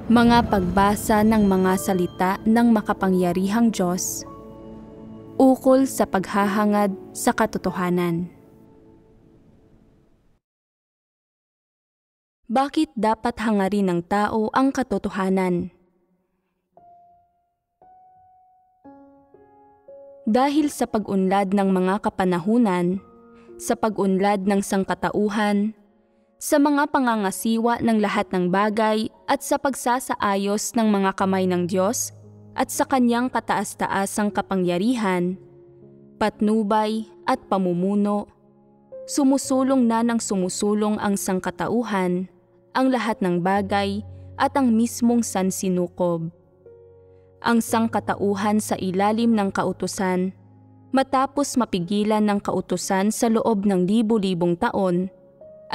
Mga pagbasa ng mga salita ng makapangyarihang Diyos ukol sa paghahangad sa katotohanan. Bakit dapat hangarin ng tao ang katotohanan? Dahil sa pag-unlad ng mga kapanahunan, sa pag-unlad ng sangkatauhan, sa mga pangangasiwa ng lahat ng bagay at sa pagsasaayos ng mga kamay ng Diyos at sa kanyang kataas-taasang kapangyarihan, patnubay at pamumuno, sumusulong na ng sumusulong ang sangkatauhan, ang lahat ng bagay at ang mismong sansinukob. Ang sangkatauhan sa ilalim ng kautusan, matapos mapigilan ng kautusan sa loob ng libu-libong taon,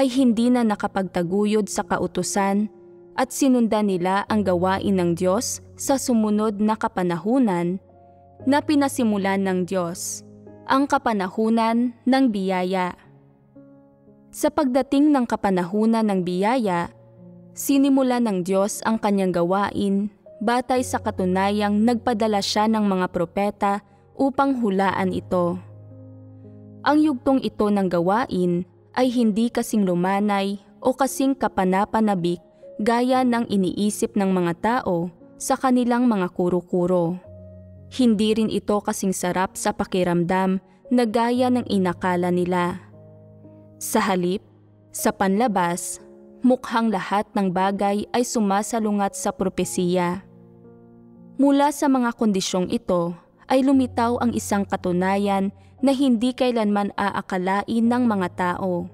ay hindi na nakapagtaguyod sa kautusan at sinundan nila ang gawain ng Diyos sa sumunod na kapanahunan na pinasimulan ng Diyos, ang kapanahunan ng biyaya. Sa pagdating ng kapanahunan ng biyaya, sinimulan ng Diyos ang kanyang gawain batay sa katunayang nagpadala siya ng mga propeta upang hulaan ito. Ang yugtong ito ng gawain ay hindi kasing lumanay o kasing kapanapanabik gaya ng iniisip ng mga tao sa kanilang mga kuro-kuro. Hindi rin ito kasing sarap sa pakiramdam na gaya ng inakala nila. Sa halip, sa panlabas, mukhang lahat ng bagay ay sumasalungat sa propesiya. Mula sa mga kondisyong ito ay lumitaw ang isang katunayan na hindi kailanman aakalain ng mga tao.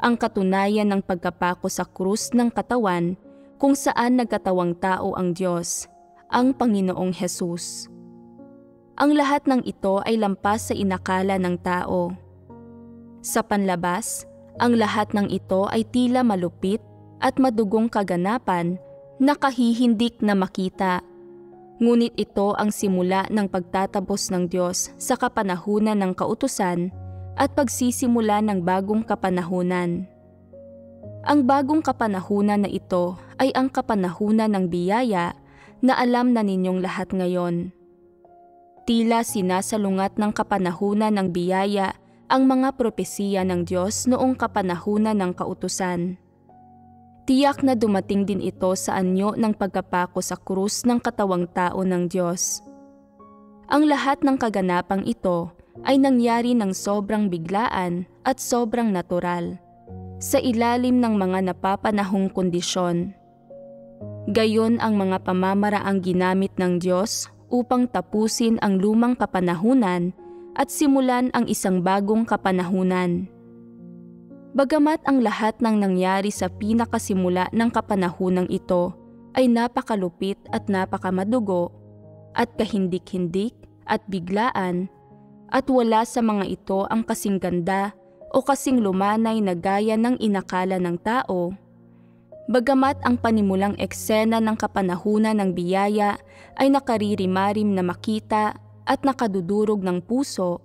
Ang katunayan ng pagkapako sa krus ng katawan kung saan nagkatawang tao ang Diyos, ang Panginoong Hesus. Ang lahat ng ito ay lampas sa inakala ng tao. Sa panlabas, ang lahat ng ito ay tila malupit at madugong kaganapan na kahihindik na makita. Ngunit ito ang simula ng pagtatapos ng Diyos sa kapanahunan ng kautusan at pagsisimula ng bagong kapanahunan. Ang bagong kapanahunan na ito ay ang kapanahunan ng biyaya na alam na ninyong lahat ngayon. Tila sinasalungat ng kapanahunan ng biyaya ang mga propesiya ng Diyos noong kapanahunan ng kautusan. Tiyak na dumating din ito sa anyo ng pagkapako sa krus ng katawang tao ng Diyos. Ang lahat ng kaganapang ito ay nangyari ng sobrang biglaan at sobrang natural, sa ilalim ng mga napapanahong kondisyon. Gayon ang mga pamamaraang ginamit ng Diyos upang tapusin ang lumang kapanahunan at simulan ang isang bagong kapanahunan. Bagamat ang lahat ng nangyari sa pinakasimula ng kapanahunang ito ay napakalupit at napakamadugo at kahindik-hindik at biglaan at wala sa mga ito ang kasing ganda o kasing lumanay na gaya ng inakala ng tao, bagamat ang panimulang eksena ng kapanahunan ng biyaya ay nakaririmarim na makita at nakadudurog ng puso,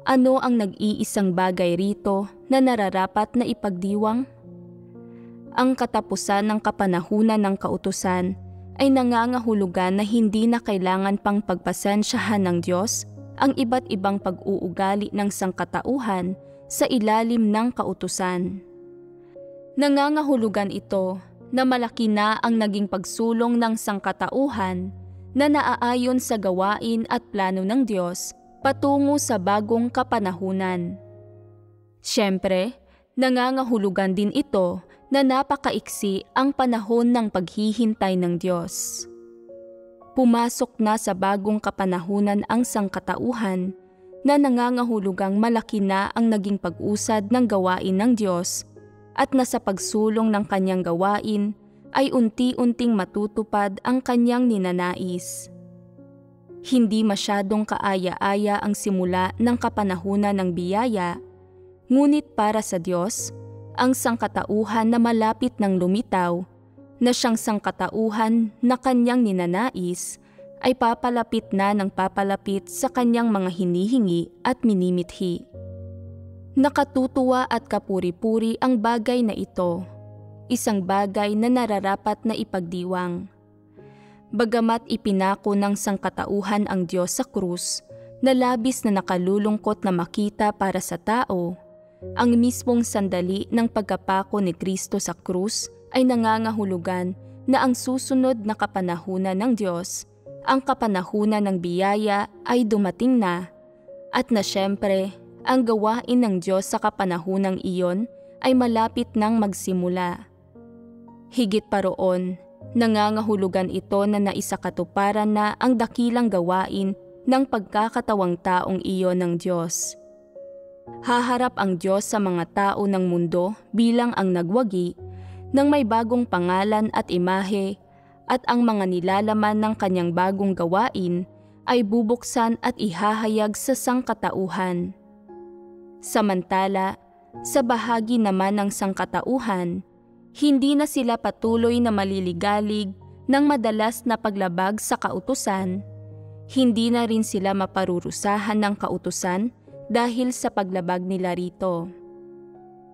ano ang nag-iisang bagay rito na nararapat na ipagdiwang? Ang katapusan ng kapanahunan ng kautusan ay nangangahulugan na hindi na kailangan pang pagpasensyahan ng Diyos ang iba't ibang pag-uugali ng sangkatauhan sa ilalim ng kautusan. Nangangahulugan ito na malaki na ang naging pagsulong ng sangkatauhan na naaayon sa gawain at plano ng Diyos patungo sa bagong kapanahunan. Siyempre, nangangahulugan din ito na napakaiksi ang panahon ng paghihintay ng Diyos. Pumasok na sa bagong kapanahunan ang sangkatauhan na nangangahulugang malaki na ang naging pag-usad ng gawain ng Diyos at na sa pagsulong ng kanyang gawain ay unti-unting matutupad ang kanyang ninanais. Hindi masyadong kaaya-aya ang simula ng kapanahunan ng biyaya, ngunit para sa Diyos, ang sangkatauhan na malapit ng lumitaw, na siyang sangkatauhan na kanyang ninanais, ay papalapit na ng papalapit sa kanyang mga hinihingi at minimithi. Nakatutuwa at kapuri-puri ang bagay na ito. isang bagay na nararapat na ipagdiwang. Bagamat ipinako ng sangkatauhan ang Diyos sa krus, na labis na nakalulungkot na makita para sa tao, ang mismong sandali ng pagkapako ni Kristo sa krus ay nangangahulugan na ang susunod na kapanahunan ng Diyos, ang kapanahunan ng biyaya ay dumating na, at na siyempre, ang gawain ng Diyos sa kapanahunang iyon ay malapit nang magsimula. Higit pa roon, nangangahulugan ito na naisakatuparan na ang dakilang gawain ng pagkakatawang taong iyon ng Diyos. Haharap ang Diyos sa mga tao ng mundo bilang ang nagwagi ng may bagong pangalan at imahe, at ang mga nilalaman ng kanyang bagong gawain ay bubuksan at ihahayag sa sangkatauhan. Samantala, sa bahagi naman ng sangkatauhan, hindi na sila patuloy na maliligalig ng madalas na paglabag sa kautusan. Hindi na rin sila maparurusahan ng kautusan dahil sa paglabag nila rito.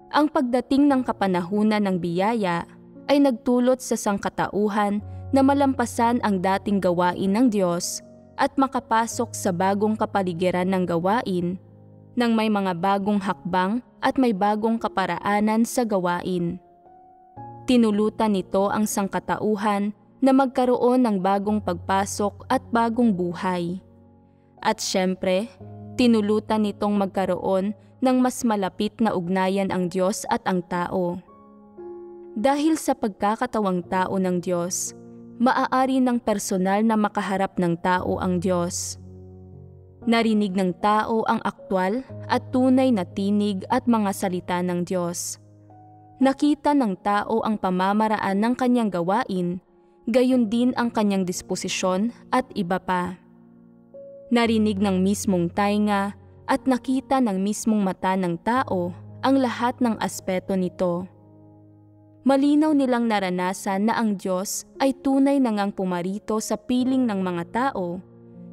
Ang pagdating ng kapanahunan ng biyaya ay nagdulot sa sangkatauhan na malampasan ang dating gawain ng Diyos at makapasok sa bagong kapaligiran ng gawain nang may mga bagong hakbang at may bagong kaparaanan sa gawain. Tinulutan nito ang sangkatauhan na magkaroon ng bagong pagpasok at bagong buhay. At syempre, tinulutan nitong magkaroon ng mas malapit na ugnayan ang Diyos at ang tao. Dahil sa pagkakatawang tao ng Diyos, maaari ng personal na makaharap ng tao ang Diyos. Narinig ng tao ang aktwal at tunay na tinig at mga salita ng Diyos. Nakita ng tao ang pamamaraan ng kanyang gawain, gayon din ang kanyang disposisyon at iba pa. Narinig ng mismong tainga at nakita ng mismong mata ng tao ang lahat ng aspeto nito. Malinaw nilang naranasan na ang Diyos ay tunay na ngang pumarito sa piling ng mga tao,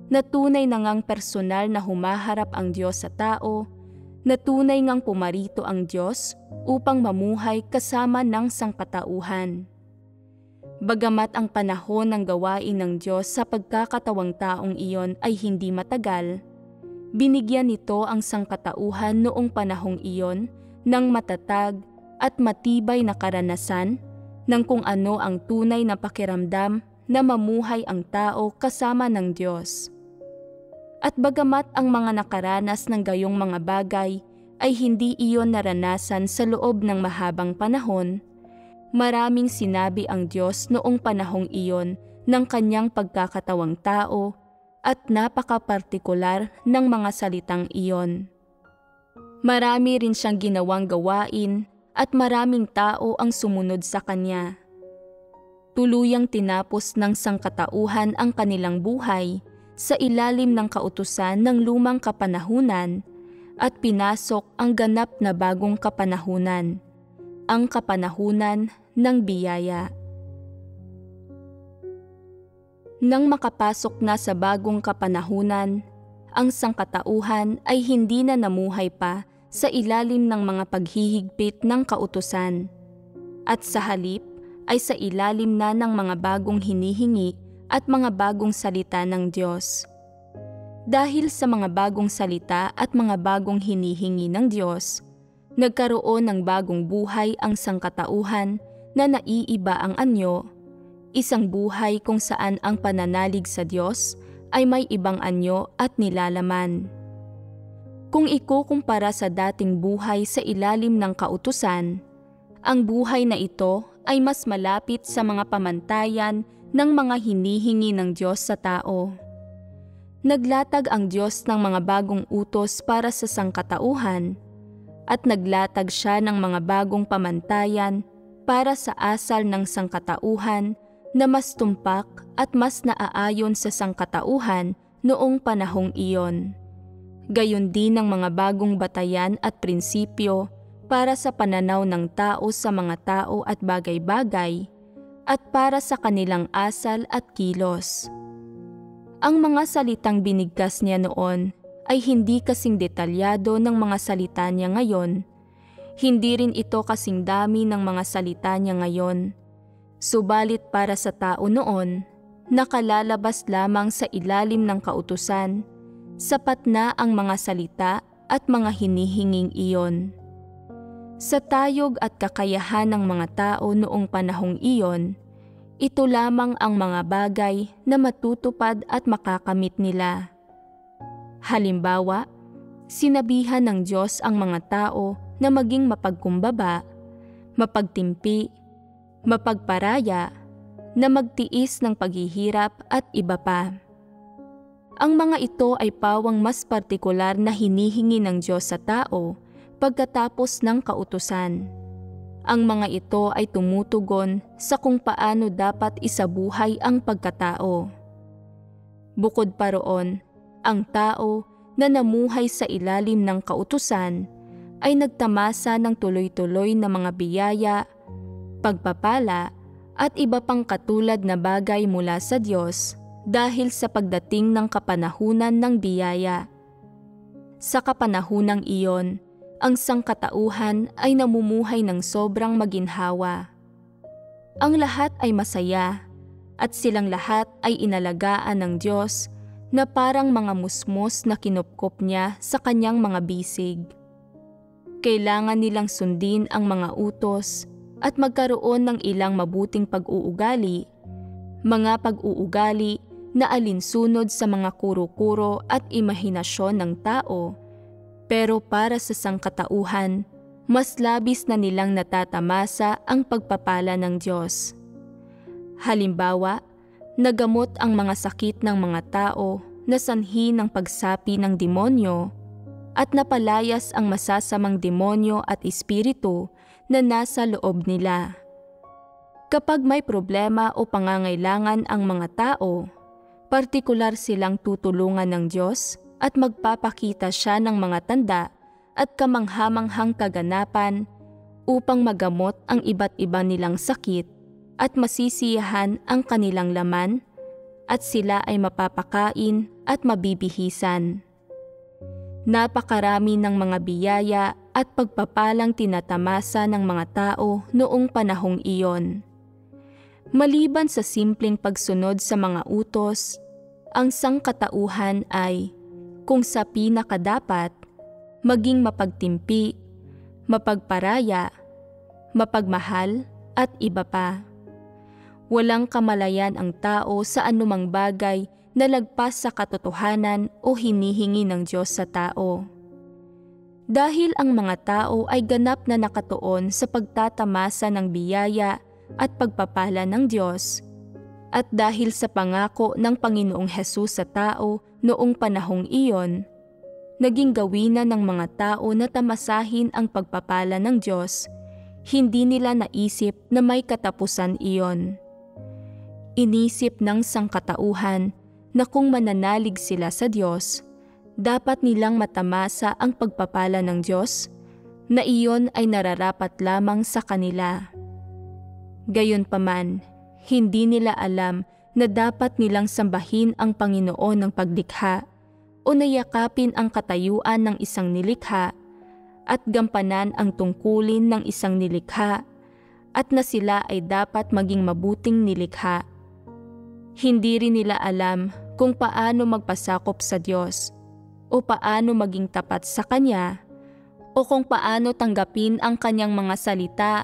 na tunay na ngang personal na humaharap ang Diyos sa tao, na tunay ngang pumarito ang Diyos upang mamuhay kasama ng sangkatauhan. Bagamat ang panahon ng gawain ng Diyos sa pagkakatawang taong iyon ay hindi matagal, binigyan nito ang sangkatauhan noong panahong iyon ng matatag at matibay na karanasan ng kung ano ang tunay na pakiramdam na mamuhay ang tao kasama ng Diyos. At bagamat ang mga nakaranas ng gayong mga bagay ay hindi iyon naranasan sa loob ng mahabang panahon, maraming sinabi ang Diyos noong panahong iyon ng kanyang pagkakatawang tao at napaka-partikular ng mga salitang iyon. Marami rin siyang ginawang gawain at maraming tao ang sumunod sa kanya. Tuluyang tinapos ng sangkatauhan ang kanilang buhay sa ilalim ng kautusan ng lumang kapanahunan at pinasok ang ganap na bagong kapanahunan, ang kapanahunan ng biyaya. Nang makapasok na sa bagong kapanahunan, ang sangkatauhan ay hindi na namuhay pa sa ilalim ng mga paghihigpit ng kautusan, at sa halip ay sa ilalim na ng mga bagong hinihingi at mga bagong salita ng Diyos. Dahil sa mga bagong salita at mga bagong hinihingi ng Diyos, nagkaroon ng bagong buhay ang sangkatauhan na naiiba ang anyo, isang buhay kung saan ang pananalig sa Diyos ay may ibang anyo at nilalaman. Kung ikukumpara sa dating buhay sa ilalim ng kautusan, ang buhay na ito ay mas malapit sa mga pamantayan ng mga hinihingi ng Diyos sa tao. Naglatag ang Diyos ng mga bagong utos para sa sangkatauhan, at naglatag siya ng mga bagong pamantayan para sa asal ng sangkatauhan na mas tumpak at mas naaayon sa sangkatauhan noong panahong iyon. Gayon din ang mga bagong batayan at prinsipyo para sa pananaw ng tao sa mga tao at bagay-bagay, at para sa kanilang asal at kilos. Ang mga salitang binigkas niya noon ay hindi kasing detalyado ng mga salita niya ngayon, Hindi rin ito kasing dami ng mga salita niya ngayon. Subalit para sa tao noon, nakalalabas lamang sa ilalim ng kautusan, sapat na ang mga salita at mga hinihinging iyon. Sa tayog at kakayahan ng mga tao noong panahong iyon, ito lamang ang mga bagay na matutupad at makakamit nila. Halimbawa, sinabihan ng Diyos ang mga tao na maging mapagkumbaba, mapagtimpi, mapagparaya, na magtiis ng paghihirap at iba pa. Ang mga ito ay pawang mas partikular na hinihingi ng Diyos sa tao pagkatapos ng kautusan. Ang mga ito ay tumutugon sa kung paano dapat isabuhay ang pagkatao. Bukod pa roon, ang tao na namuhay sa ilalim ng kautusan ay nagtamasa ng tuloy-tuloy na mga biyaya, pagpapala at iba pang katulad na bagay mula sa Diyos dahil sa pagdating ng kapanahunan ng biyaya. Sa kapanahunang iyon, ang sangkatauhan ay namumuhay ng sobrang maginhawa. Ang lahat ay masaya at silang lahat ay inalagaan ng Diyos na parang mga musmos na kinupkop niya sa kanyang mga bisig. Kailangan nilang sundin ang mga utos at magkaroon ng ilang mabuting pag-uugali, mga pag-uugali na alinsunod sa mga kuro-kuro at imahinasyon ng tao, pero para sa sangkatauhan, mas labis na nilang natatamasa ang pagpapala ng Diyos. Halimbawa, nagamot ang mga sakit ng mga tao na sanhi ng pagsapi ng demonyo at napalayas ang masasamang demonyo at espiritu na nasa loob nila. Kapag may problema o pangangailangan ang mga tao, partikular silang tutulungan ng Diyos at magpapakita siya ng mga tanda at kamanghamanghang kaganapan upang magamot ang iba't iba nilang sakit at masisiyahan ang kanilang laman at sila ay mapapakain at mabibihisan. Napakarami ng mga biyaya at pagpapalang tinatamasa ng mga tao noong panahong iyon. Maliban sa simpleng pagsunod sa mga utos, ang sangkatauhan ay, kung sa pinakadapat, maging mapagtimpi, mapagparaya, mapagmahal at iba pa. Walang kamalayan ang tao sa anumang bagay na lagpas sa katotohanan o hinihingi ng Diyos sa tao. Dahil ang mga tao ay ganap na nakatuon sa pagtatamasa ng biyaya at pagpapala ng Diyos, at dahil sa pangako ng Panginoong Hesus sa tao noong panahong iyon, naging gawinan ng mga tao na tamasahin ang pagpapala ng Diyos, hindi nila naisip na may katapusan iyon. Inisip ng sangkatauhan na kung mananalig sila sa Diyos, dapat nilang matamasa ang pagpapala ng Diyos, na iyon ay nararapat lamang sa kanila. Gayunpaman, hindi nila alam na dapat nilang sambahin ang Panginoon ng paglikha o nayakapin ang katayuan ng isang nilikha at gampanan ang tungkulin ng isang nilikha at na sila ay dapat maging mabuting nilikha. Hindi rin nila alam kung paano magpasakop sa Diyos o paano maging tapat sa Kanya o kung paano tanggapin ang Kanyang mga salita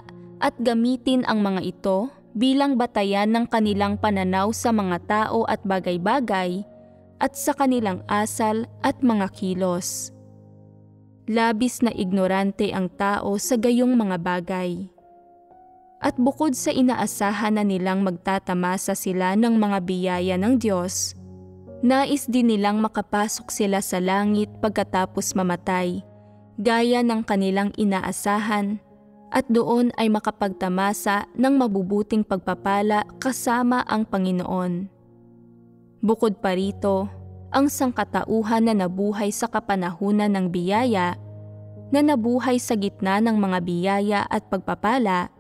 at gamitin ang mga ito bilang batayan ng kanilang pananaw sa mga tao at bagay-bagay at sa kanilang asal at mga kilos. Labis na ignorante ang tao sa gayong mga bagay. At bukod sa inaasahan na nilang magtatamasa sila ng mga biyaya ng Diyos, nais din nilang makapasok sila sa langit pagkatapos mamatay, gaya ng kanilang inaasahan, at doon ay makapagtamasa ng mabubuting pagpapala kasama ang Panginoon. Bukod pa rito, ang sangkatauhan na nabuhay sa kapanahunan ng biyaya, na nabuhay sa gitna ng mga biyaya at pagpapala,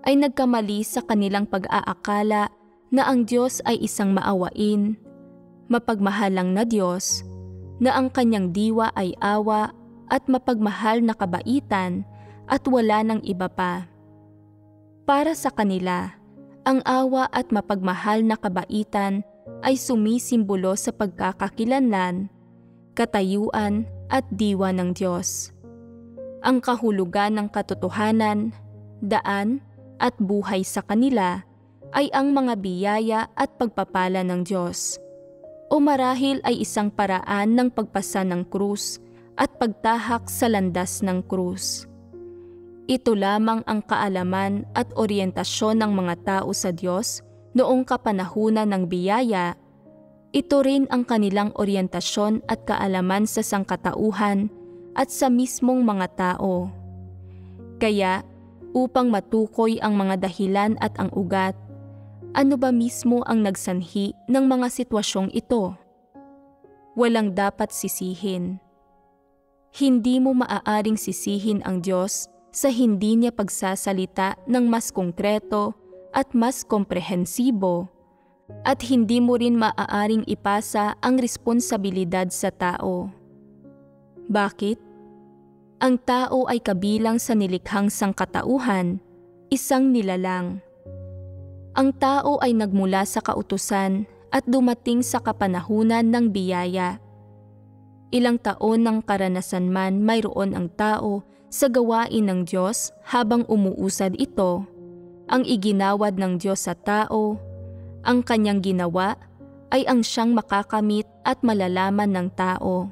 ay nagkamali sa kanilang pag-aakala na ang Diyos ay isang maawain, mapagmahalang na Diyos, na ang kanyang diwa ay awa at mapagmahal na kabaitan at wala ng iba pa. Para sa kanila, ang awa at mapagmahal na kabaitan ay sumisimbolo sa pagkakakilanlan, katayuan at diwa ng Diyos. Ang kahulugan ng katotohanan, daan at buhay sa kanila ay ang mga biyaya at pagpapala ng Diyos. O marahil ay isang paraan ng pagpasa ng krus at pagtahak sa landas ng krus. Ito lamang ang kaalaman at oryentasyon ng mga tao sa Diyos noong kapanahunan ng biyaya. Ito rin ang kanilang oryentasyon at kaalaman sa sangkatauhan at sa mismong mga tao. Kaya, upang matukoy ang mga dahilan at ang ugat, ano ba mismo ang nagsanhi ng mga sitwasyong ito? Walang dapat sisihin. Hindi mo maaaring sisihin ang Diyos sa hindi niya pagsasalita ng mas konkreto at mas komprehensibo, at hindi mo rin maaaring ipasa ang responsibilidad sa tao. Bakit? Ang tao ay kabilang sa nilikhang sangkatauhan, isang nilalang. Ang tao ay nagmula sa kautusan at dumating sa kapanahunan ng biyaya. Ilang taon ng karanasan man mayroon ang tao sa gawain ng Diyos habang umuusad ito, ang iginawad ng Diyos sa tao, ang kanyang ginawa ay ang siyang makakamit at malalaman ng tao.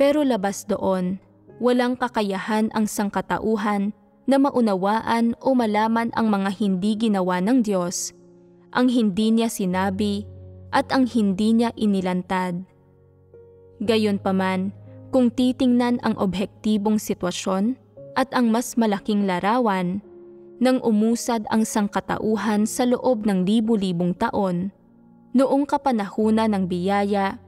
Pero labas doon, walang kakayahan ang sangkatauhan na maunawaan o malaman ang mga hindi ginawa ng Diyos, ang hindi niya sinabi at ang hindi niya inilantad. Gayunpaman, kung titingnan ang objektibong sitwasyon at ang mas malaking larawan, nang umusad ang sangkatauhan sa loob ng libu-libong taon, noong kapanahunan ng biyaya,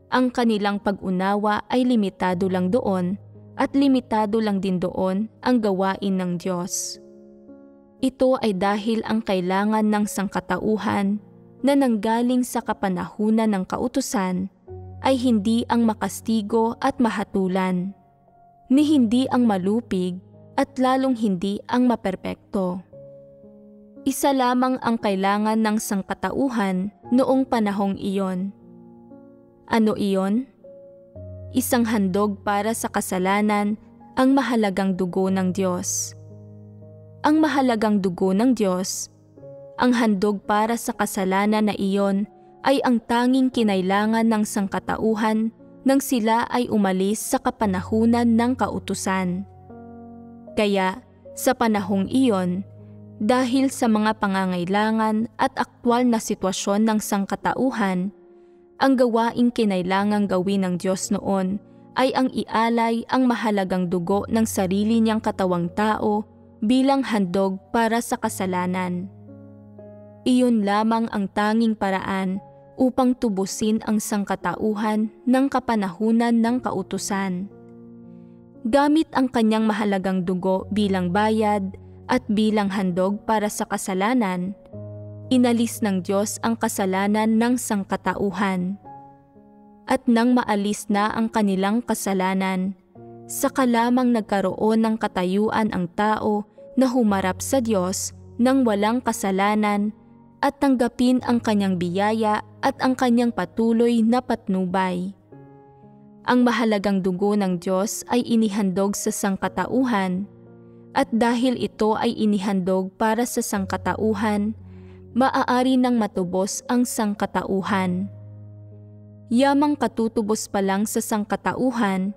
ang kanilang pag-unawa ay limitado lang doon at limitado lang din doon ang gawain ng Diyos. Ito ay dahil ang kailangan ng sangkatauhan na nanggaling sa kapanahunan ng kautusan ay hindi ang makastigo at mahatulan, ni hindi ang malupig at lalong hindi ang maperpekto. Isa lamang ang kailangan ng sangkatauhan noong panahong iyon. Ano iyon? Isang handog para sa kasalanan, ang mahalagang dugo ng Diyos. Ang mahalagang dugo ng Diyos, ang handog para sa kasalanan na iyon, ay ang tanging kinailangan ng sangkatauhan nang sila ay umalis sa kapanahunan ng kautusan. Kaya, sa panahong iyon, dahil sa mga pangangailangan at aktwal na sitwasyon ng sangkatauhan, ang gawaing kinailangang gawin ng Diyos noon ay ang ialay ang mahalagang dugo ng sarili niyang katawang tao bilang handog para sa kasalanan. Iyon lamang ang tanging paraan upang tubusin ang sangkatauhan ng kapanahunan ng kautusan. Gamit ang kanyang mahalagang dugo bilang bayad at bilang handog para sa kasalanan, inalis ng Diyos ang kasalanan ng sangkatauhan. At nang maalis na ang kanilang kasalanan, saka lamang nagkaroon ng katayuan ang tao na humarap sa Diyos nang walang kasalanan at tanggapin ang kanyang biyaya at ang kanyang patuloy na patnubay. Ang mahalagang dugo ng Diyos ay inihandog sa sangkatauhan, at dahil ito ay inihandog para sa sangkatauhan, maaari nang matubos ang sangkatauhan. Yamang katutubos pa lang sa sangkatauhan,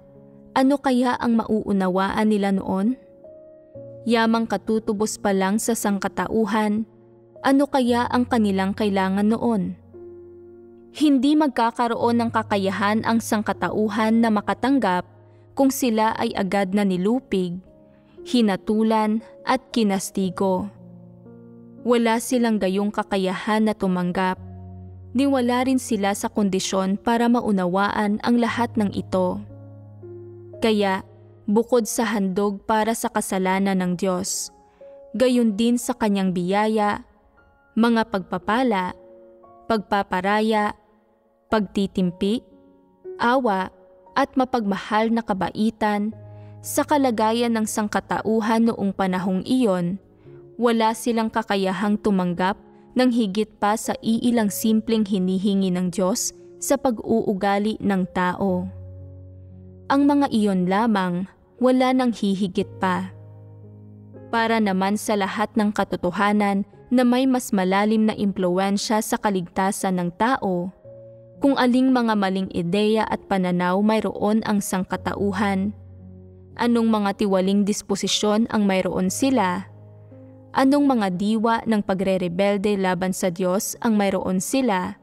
ano kaya ang mauunawaan nila noon? Yamang katutubos pa lang sa sangkatauhan, ano kaya ang kanilang kailangan noon? Hindi magkakaroon ng kakayahan ang sangkatauhan na makatanggap kung sila ay agad na nilupig, hinatulan at kinastigo. Wala silang gayong kakayahan na tumanggap, ni wala rin sila sa kondisyon para maunawaan ang lahat ng ito. Kaya, bukod sa handog para sa kasalanan ng Diyos, gayon din sa kanyang biyaya, mga pagpapala, pagpaparaya, pagtitimpi, awa at mapagmahal na kabaitan, sa kalagayan ng sangkatauhan noong panahong iyon, wala silang kakayahang tumanggap ng higit pa sa iilang simpleng hinihingi ng Diyos sa pag-uugali ng tao. Ang mga iyon lamang, wala nang hihigit pa. Para naman sa lahat ng katotohanan na may mas malalim na impluwensya sa kaligtasan ng tao, kung aling mga maling ideya at pananaw mayroon ang sangkatauhan, anong mga tiwaling disposisyon ang mayroon sila, anong mga diwa ng pagre-rebelde laban sa Diyos ang mayroon sila,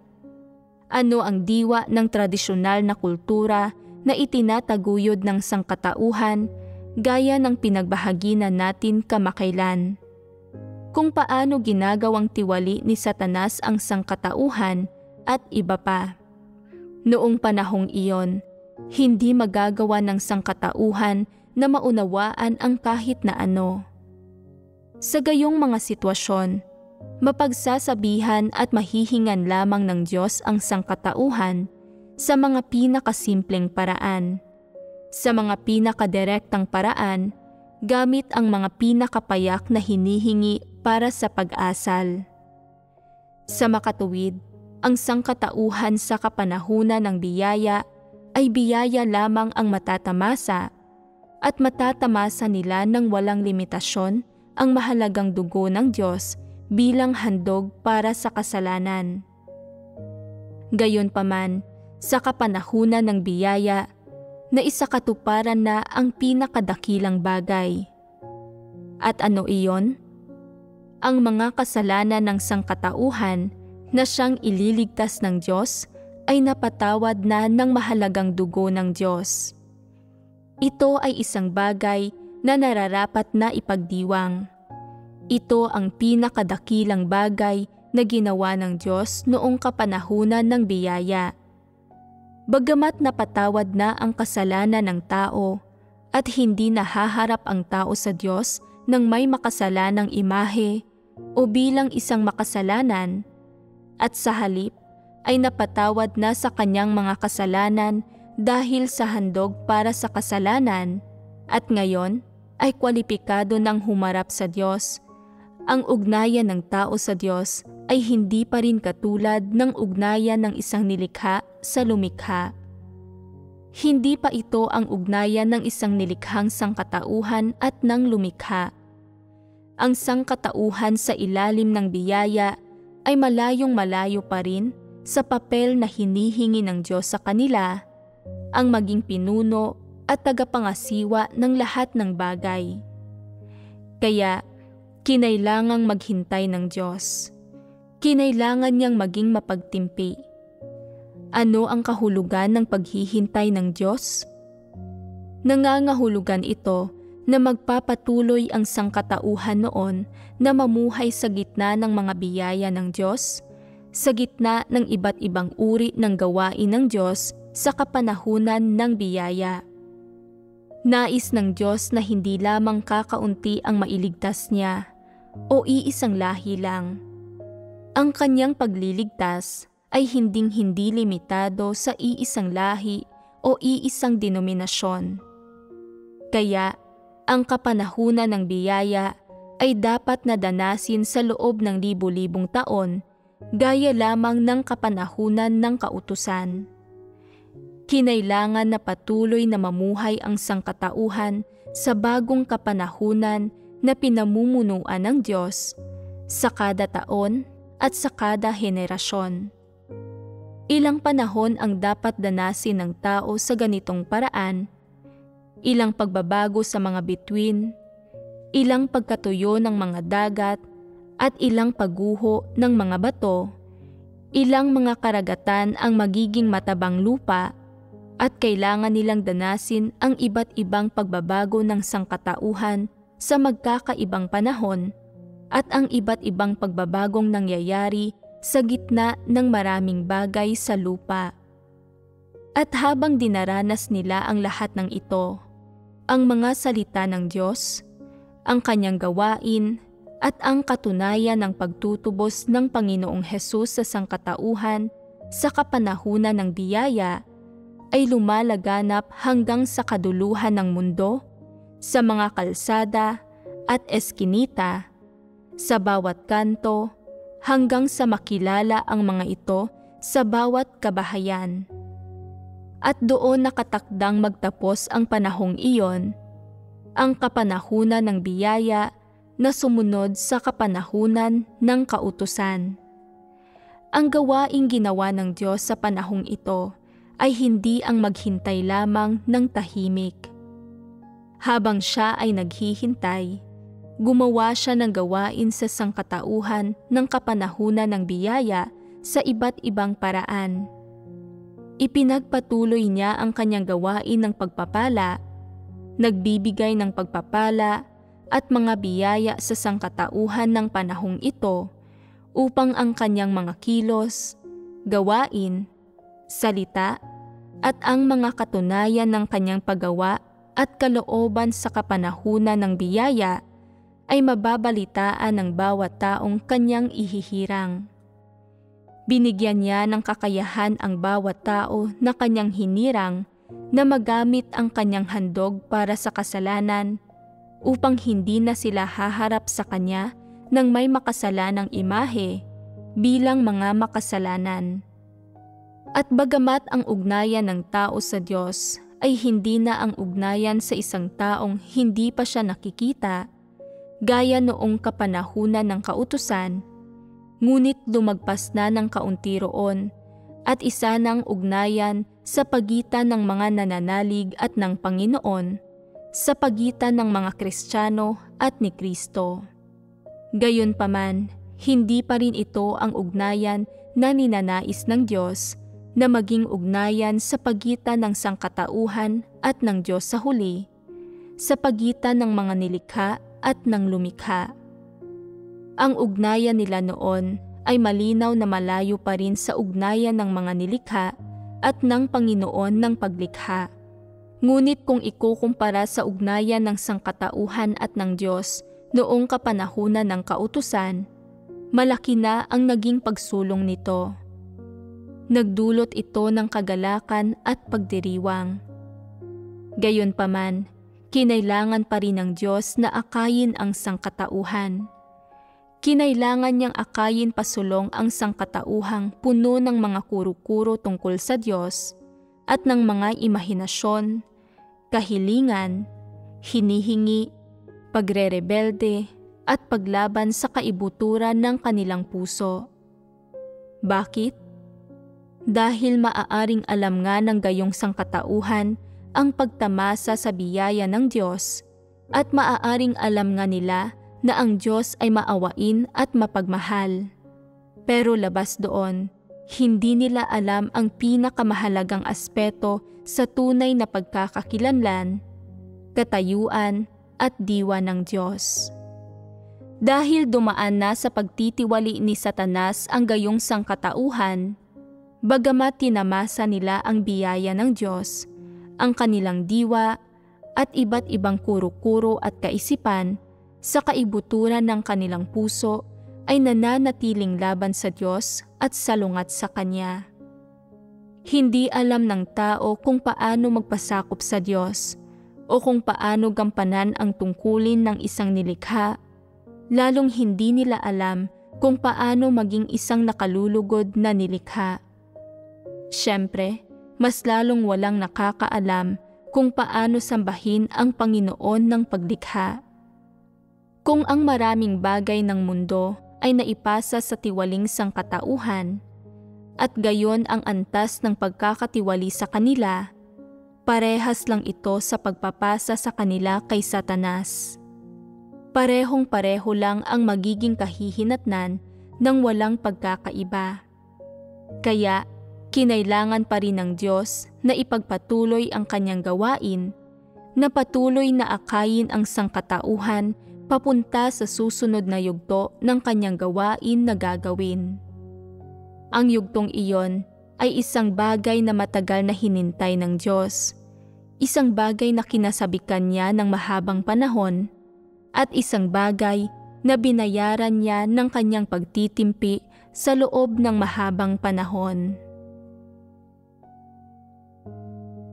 ano ang diwa ng tradisyonal na kultura na itinataguyod ng sangkatauhan gaya ng pinagbahaginan natin kamakailan. Kung paano ginagawang tiwali ni Satanas ang sangkatauhan at iba pa. Noong panahong iyon, hindi magagawa ng sangkatauhan na maunawaan ang kahit na ano. Sa gayong mga sitwasyon, mapagsasabihan at mahihingan lamang ng Diyos ang sangkatauhan sa mga pinakasimpleng paraan, sa mga pinakadirektang paraan, gamit ang mga pinakapayak na hinihingi para sa pag-asal. Sa makatuwid, ang sangkatauhan sa kapanahunan ng biyaya ay biyaya lamang ang matatamasa at matatamasa nila ng walang limitasyon ang mahalagang dugo ng Diyos bilang handog para sa kasalanan. Gayunpaman, sa kapanahunan ng biyaya, naisakatuparan na ang pinakadakilang bagay. At ano iyon? Ang mga kasalanan ng sangkatauhan na siyang ililigtas ng Diyos ay napatawad na ng mahalagang dugo ng Diyos. Ito ay isang bagay na nararapat na ipagdiwang. Ito ang pinakadakilang bagay na ginawa ng Diyos noong kapanahunan ng biyaya. Bagamat napatawad na ang kasalanan ng tao at hindi nahaharap ang tao sa Diyos ng may makasalanang imahe o bilang isang makasalanan, at sa halip ay napatawad na sa kanyang mga kasalanan dahil sa handog para sa kasalanan, at ngayon ay kwalipikado ng humarap sa Diyos. Ang ugnayan ng tao sa Diyos ay hindi pa rin katulad ng ugnayan ng isang nilikha sa lumikha. Hindi pa ito ang ugnayan ng isang nilikhang sangkatauhan at ng lumikha. Ang sangkatauhan sa ilalim ng biyaya ay malayong malayo pa rin sa papel na hinihingi ng Diyos sa kanila, ang maging pinuno at tagapangasiwa ng lahat ng bagay. Kaya, kinailangang maghintay ng Diyos. Kinailangan niyang maging mapagtimpi. Ano ang kahulugan ng paghihintay ng Diyos? Nangangahulugan ito na magpapatuloy ang sangkatauhan noon na mamuhay sa gitna ng mga biyaya ng Diyos, sa gitna ng iba't ibang uri ng gawain ng Diyos sa kapanahunan ng biyaya. Nais ng Diyos na hindi lamang kakaunti ang mailigtas niya o iisang lahi lang. Ang kanyang pagliligtas ay hinding-hindi limitado sa iisang lahi o iisang denominasyon. Kaya, ang kapanahunan ng biyaya ay dapat nadanasin sa loob ng libu-libong taon, gaya lamang ng kapanahunan ng kautusan. Kinailangan na patuloy na mamuhay ang sangkatauhan sa bagong kapanahunan na pinamumunuan ng Diyos sa kada taon at sa kada henerasyon. Ilang panahon ang dapat danasin ng tao sa ganitong paraan, ilang pagbabago sa mga bituin, ilang pagkatuyo ng mga dagat, at ilang pagguho ng mga bato, ilang mga karagatan ang magiging matabang lupa, at kailangan nilang danasin ang iba't ibang pagbabago ng sangkatauhan sa magkakaibang panahon, at ang iba't ibang pagbabagong nangyayari sa gitna ng maraming bagay sa lupa. At habang dinaranas nila ang lahat ng ito, ang mga salita ng Diyos, ang kanyang gawain, at ang katunayan ng pagtutubos ng Panginoong Hesus sa sangkatauhan sa kapanahunan ng biyaya ay lumalaganap hanggang sa kaduluhan ng mundo sa mga kalsada at eskinita, sa bawat kanto, hanggang sa makilala ang mga ito sa bawat kabahayan. At doon nakatakdang magtapos ang panahong iyon, ang kapanahunan ng biyaya na sumunod sa kapanahunan ng kautusan. Ang gawaing ginawa ng Diyos sa panahong ito ay hindi ang maghintay lamang ng tahimik. Habang siya ay naghihintay, gumawa siya ng gawain sa sangkatauhan ng kapanahunan ng biyaya sa iba't ibang paraan. Ipinagpatuloy niya ang kanyang gawain ng pagpapala, nagbibigay ng pagpapala at mga biyaya sa sangkatauhan ng panahong ito upang ang kanyang mga kilos, gawain, salita, at ang mga katunayan ng kanyang paggawa at kalooban sa kapanahunan ng biyaya ay mababalitaan ng bawat taong kanyang ihihirang. Binigyan niya ng kakayahan ang bawat tao na kanyang hinirang na magamit ang kanyang handog para sa kasalanan upang hindi na sila haharap sa kanya ng may makasalanang imahe bilang mga makasalanan. At bagamat ang ugnayan ng tao sa Diyos ay hindi na ang ugnayan sa isang taong hindi pa siya nakikita, gaya noong kapanahunan ng kautusan, ngunit lumagpas na ng kaunti roon at isa ng ugnayan sa pagitan ng mga nananalig at ng Panginoon, sa pagitan ng mga Kristiyano at ni Kristo. Gayunpaman, hindi pa rin ito ang ugnayan na ninanais ng Diyos na maging ugnayan sa pagitan ng sangkatauhan at ng Diyos sa huli, sa pagitan ng mga nilikha at ng lumikha. Ang ugnayan nila noon ay malinaw na malayo pa rin sa ugnayan ng mga nilikha at ng Panginoon ng paglikha. Ngunit kung ikukumpara sa ugnayan ng sangkatauhan at ng Diyos noong kapanahunan ng kautusan, malaki na ang naging pagsulong nito. Nagdulot ito ng kagalakan at pagdiriwang. Gayunpaman, kinailangan pa rin ng Diyos na akayin ang sangkatauhan. Kinailangan niyang akayin pasulong ang sangkatauhang puno ng mga kuro-kuro tungkol sa Diyos at ng mga imahinasyon, kahilingan, hinihingi, pagrerebelde at paglaban sa kaibuturan ng kanilang puso. Bakit? Dahil maaaring alam nga ng gayong sangkatauhan ang pagtamasa sa biyaya ng Diyos at maaaring alam nga nila na ang Diyos ay maawain at mapagmahal. Pero labas doon, hindi nila alam ang pinakamahalagang aspeto sa tunay na pagkakakilanlan, katayuan at diwa ng Diyos. Dahil dumaan na sa pagtitiwali ni Satanas ang gayong sangkatauhan, bagamat tinamasa nila ang biyaya ng Diyos, ang kanilang diwa at iba't ibang kuro-kuro at kaisipan sa kaibuturan ng kanilang puso ay nananatiling laban sa Diyos at salungat sa Kanya. Hindi alam ng tao kung paano magpasakop sa Diyos o kung paano gampanan ang tungkulin ng isang nilikha, lalong hindi nila alam kung paano maging isang nakalulugod na nilikha. Siyempre, mas lalong walang nakakaalam kung paano sambahin ang Panginoon ng paglikha. Kung ang maraming bagay ng mundo ay naipasa sa tiwaling sangkatauhan, at gayon ang antas ng pagkakatiwali sa kanila, parehas lang ito sa pagpapasa sa kanila kay Satanas. Parehong-pareho lang ang magiging kahihinatnan ng walang pagkakaiba. Kaya, kinailangan pa rin ng Diyos na ipagpatuloy ang kanyang gawain, na patuloy na akayin ang sangkatauhan papunta sa susunod na yugto ng kanyang gawain na gagawin. Ang yugtong iyon ay isang bagay na matagal na hinintay ng Diyos, isang bagay na kinasabikan niya ng mahabang panahon, at isang bagay na binayaran niya ng kanyang pagtitimpi sa loob ng mahabang panahon.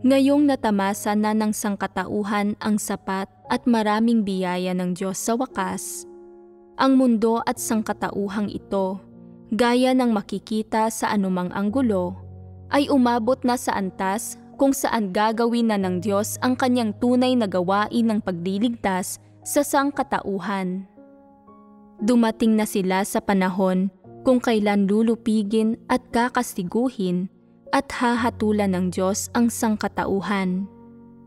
Ngayong natamasa na ng sangkatauhan ang sapat at maraming biyaya ng Diyos sa wakas, ang mundo at sangkatauhang ito, gaya ng makikita sa anumang anggulo, ay umabot na sa antas kung saan gagawin na ng Diyos ang kanyang tunay na gawain ng pagliligtas sa sangkatauhan. Dumating na sila sa panahon kung kailan lulupigin at kakastiguhin at hahatulan ng Diyos ang sangkatauhan,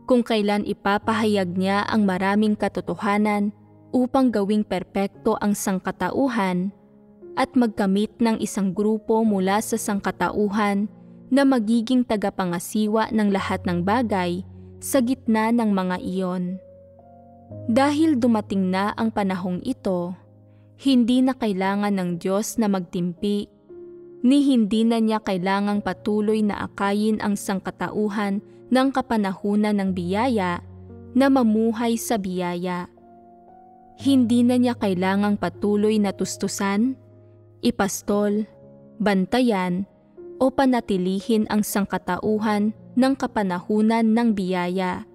kung kailan ipapahayag niya ang maraming katotohanan upang gawing perpekto ang sangkatauhan at magkamit ng isang grupo mula sa sangkatauhan na magiging tagapangasiwa ng lahat ng bagay sa gitna ng mga iyon. Dahil dumating na ang panahong ito, hindi na kailangan ng Diyos na magtimpi, ni hindi na niya kailangang patuloy na akayin ang sangkatauhan ng kapanahunan ng biyaya na mamuhay sa biyaya. Hindi na niya kailangang patuloy na tustusan, ipastol, bantayan, o panatilihin ang sangkatauhan ng kapanahunan ng biyaya.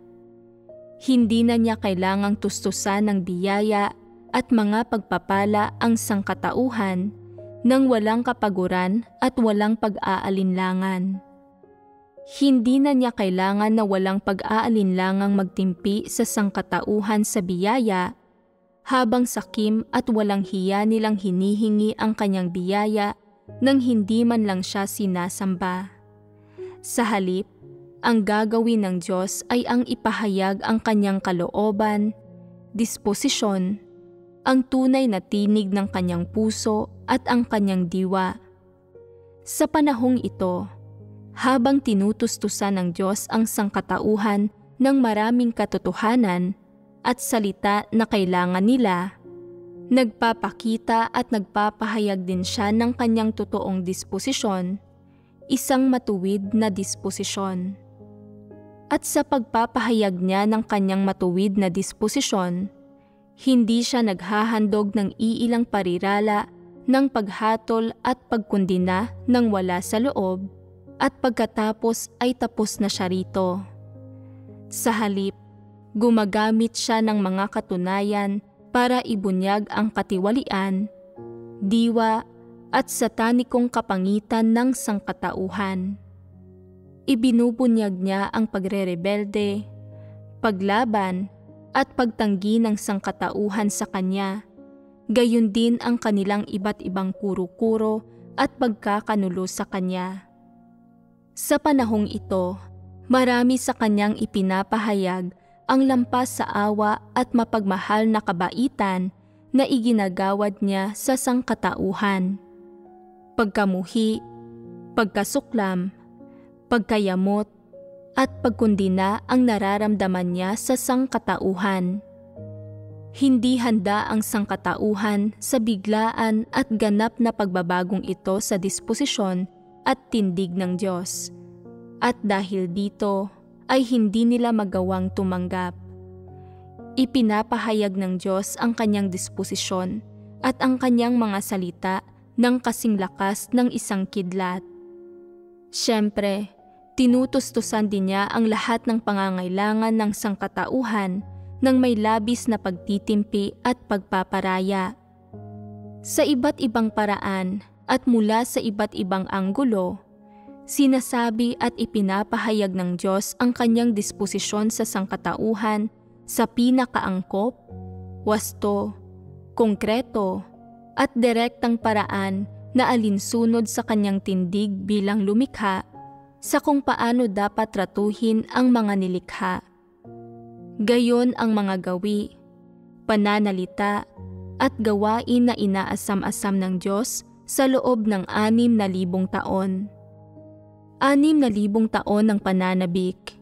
Hindi na niya kailangang tustusan ng biyaya at mga pagpapala ang sangkatauhan nang walang kapaguran at walang pag-aalinlangan. Hindi na niya kailangan na walang pag-aalinlangang magtimpi sa sangkatauhan sa biyaya, habang sakim at walang hiya nilang hinihingi ang kanyang biyaya nang hindi man lang siya sinasamba. Sa halip, ang gagawin ng Diyos ay ang ipahayag ang kanyang kalooban, disposisyon, ang tunay na tinig ng kanyang puso at ang kanyang diwa. Sa panahong ito, habang tinutustusan ng Diyos ang sangkatauhan ng maraming katotohanan at salita na kailangan nila, nagpapakita at nagpapahayag din siya ng kanyang totoong disposisyon, isang matuwid na disposisyon. At sa pagpapahayag niya ng kanyang matuwid na disposisyon, hindi siya naghahandog ng iilang parirala ng paghatol at pagkundina ng wala sa loob, at pagkatapos ay tapos na siya rito. Sa halip, gumagamit siya ng mga katunayan para ibunyag ang katiwalian, diwa at satanikong kapangitan ng sangkatauhan. Ibinubunyag niya ang pagrerebelde, paglaban at pagtanggi ng sangkatauhan sa kanya, gayon din ang kanilang iba't ibang kuro-kuro at pagkakanulo sa kanya. Sa panahong ito, marami sa kanyang ipinapahayag ang lampas sa awa at mapagmahal na kabaitan na iginagawad niya sa sangkatauhan. Pagkamuhi, pagkasuklam, pagkayamot, at pagkundina ang nararamdaman niya sa sangkatauhan. Hindi handa ang sangkatauhan sa biglaan at ganap na pagbabagong ito sa disposisyon at tindig ng Diyos. At dahil dito ay hindi nila magawang tumanggap. Ipinapahayag ng Diyos ang kanyang disposisyon at ang kanyang mga salita ng kasing lakas ng isang kidlat. Siyempre, tinutustusan din niya ang lahat ng pangangailangan ng sangkatauhan ng may labis na pagtitimpi at pagpaparaya. Sa iba't ibang paraan at mula sa iba't ibang anggulo, sinasabi at ipinapahayag ng Diyos ang kanyang disposisyon sa sangkatauhan sa pinakaangkop, wasto, konkreto, at direktang paraan na alinsunod sa kanyang tindig bilang lumikha sa kung paano dapat tratuhin ang mga nilikha. Gayon ang mga gawi, pananalita, at gawain na inaasam-asam ng Diyos sa loob ng 6,000 taon. 6,000 taon ng pananabik,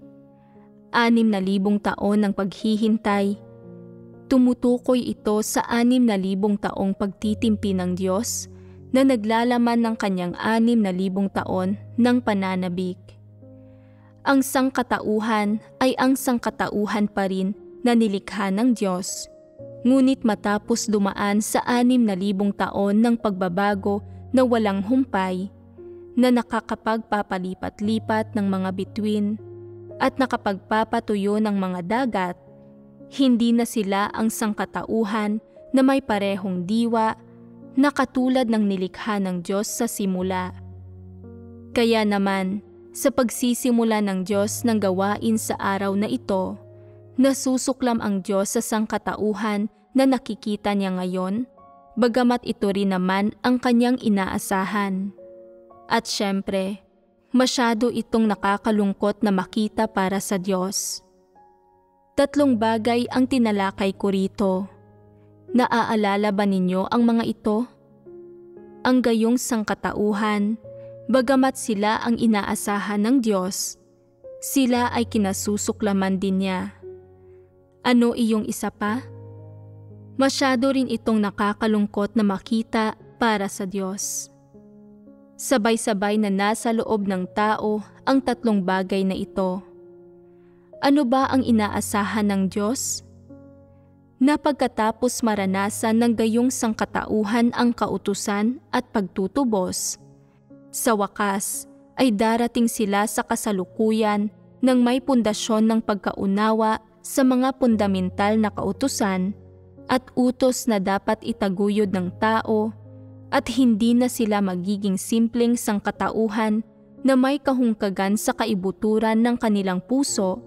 6,000 taon ng paghihintay. Tumutukoy ito sa 6,000 taong pagtitimpi ng Diyos na naglalaman ng kanyang 6,000 taon ng pananabik. Ang sangkatauhan ay ang sangkatauhan pa rin na nilikha ng Diyos, ngunit matapos dumaan sa 6,000 taon ng pagbabago na walang humpay, na nakakapagpapalipat-lipat ng mga bituin at nakapagpapatuyo ng mga dagat, Hindi na sila ang sangkatauhan na may parehong diwa na katulad ng nilikha ng Diyos sa simula. Kaya naman, sa pagsisimula ng Diyos ng gawain sa araw na ito, nasusuklam ang Diyos sa sangkatauhan na nakikita niya ngayon, bagamat ito rin naman ang kanyang inaasahan. At syempre, masyado itong nakakalungkot na makita para sa Diyos. 3 bagay ang tinalakay ko rito. Naaalala ba ninyo ang mga ito? Ang gayong sangkatauhan, bagamat sila ang inaasahan ng Diyos, sila ay kinasusuklaman din niya. Ano iyong isa pa? Masyado rin itong nakakalungkot na makita para sa Diyos. Sabay-sabay na nasa loob ng tao ang 3 bagay na ito. Ano ba ang inaasahan ng Diyos? Na pagkatapos maranasan ng gayong sangkatauhan ang kautusan at pagtutubos, sa wakas ay darating sila sa kasalukuyan ng may pundasyon ng pagkaunawa sa mga fundamental na kautusan at utos na dapat itaguyod ng tao, at hindi na sila magiging simpleng sangkatauhan na may kahungkagan sa kaibuturan ng kanilang puso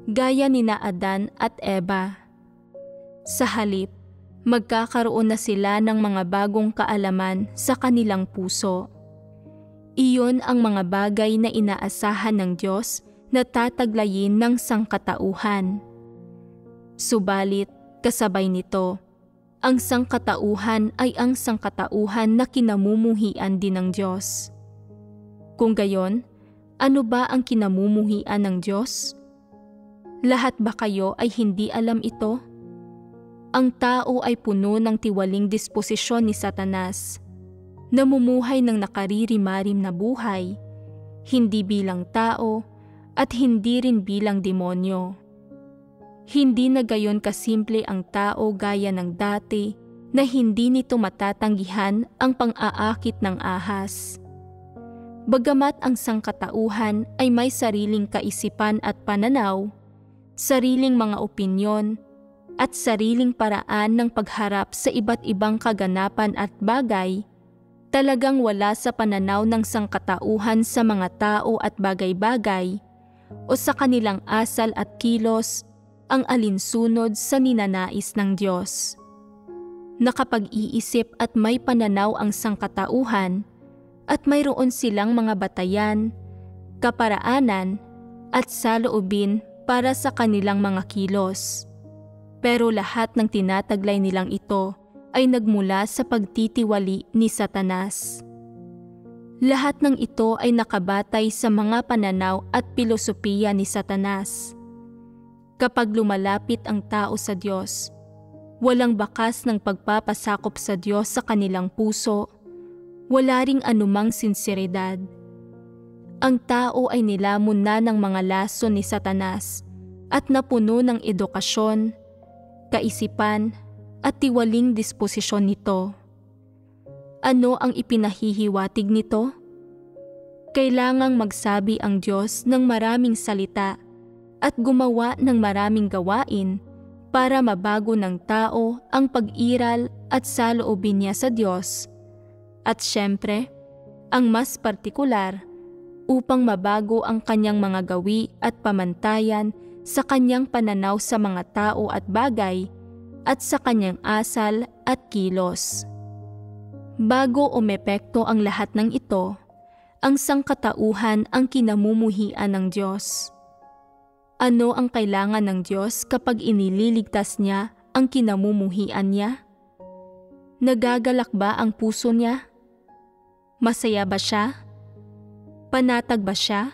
gaya nina Adan at Eva. Sa halip, magkakaroon na sila ng mga bagong kaalaman sa kanilang puso. Iyon ang mga bagay na inaasahan ng Diyos na tataglayin ng sangkatauhan. Subalit, kasabay nito, ang sangkatauhan ay ang sangkatauhan na kinamumuhian din ng Diyos. Kung gayon, ano ba ang kinamumuhian ng Diyos? Lahat ba kayo ay hindi alam ito? Ang tao ay puno ng tiwaling disposisyon ni Satanas, namumuhay ng nakaririmarim na buhay, hindi bilang tao at hindi rin bilang demonyo. Hindi na gayon kasimple ang tao gaya ng dati na hindi nito matatanggihan ang pang-aakit ng ahas. Bagamat ang sangkatauhan ay may sariling kaisipan at pananaw, sariling mga opinyon, at sariling paraan ng pagharap sa iba't ibang kaganapan at bagay, talagang wala sa pananaw ng sangkatauhan sa mga tao at bagay-bagay o sa kanilang asal at kilos ang alinsunod sa ninanais ng Diyos. Nakapag-iisip at may pananaw ang sangkatauhan at mayroon silang mga batayan, kaparaanan at saloobin para sa kanilang mga kilos. Pero lahat ng tinataglay nilang ito ay nagmula sa pagtitiwali ni Satanas. Lahat ng ito ay nakabatay sa mga pananaw at pilosopiya ni Satanas. Kapag lumalapit ang tao sa Diyos, walang bakas ng pagpapasakop sa Diyos sa kanilang puso, wala ring anumang sinseridad. Ang tao ay nilamon na ng mga laso ni Satanas at napuno ng edukasyon, kaisipan at tiwaling disposisyon nito. Ano ang ipinahihiwatig nito? Kailangang magsabi ang Diyos ng maraming salita at gumawa ng maraming gawain para mabago ng tao ang pag-iral at saloobin niya sa Diyos. At syempre, ang mas partikular, upang mabago ang kanyang mga gawi at pamantayan sa kanyang pananaw sa mga tao at bagay at sa kanyang asal at kilos. Bago umepekto ang lahat ng ito, ang sangkatauhan ang kinamumuhian ng Diyos. Ano ang kailangan ng Diyos kapag inililigtas niya ang kinamumuhian niya? Nagagalak ba ang puso niya? Masaya ba siya? Panatag ba siya?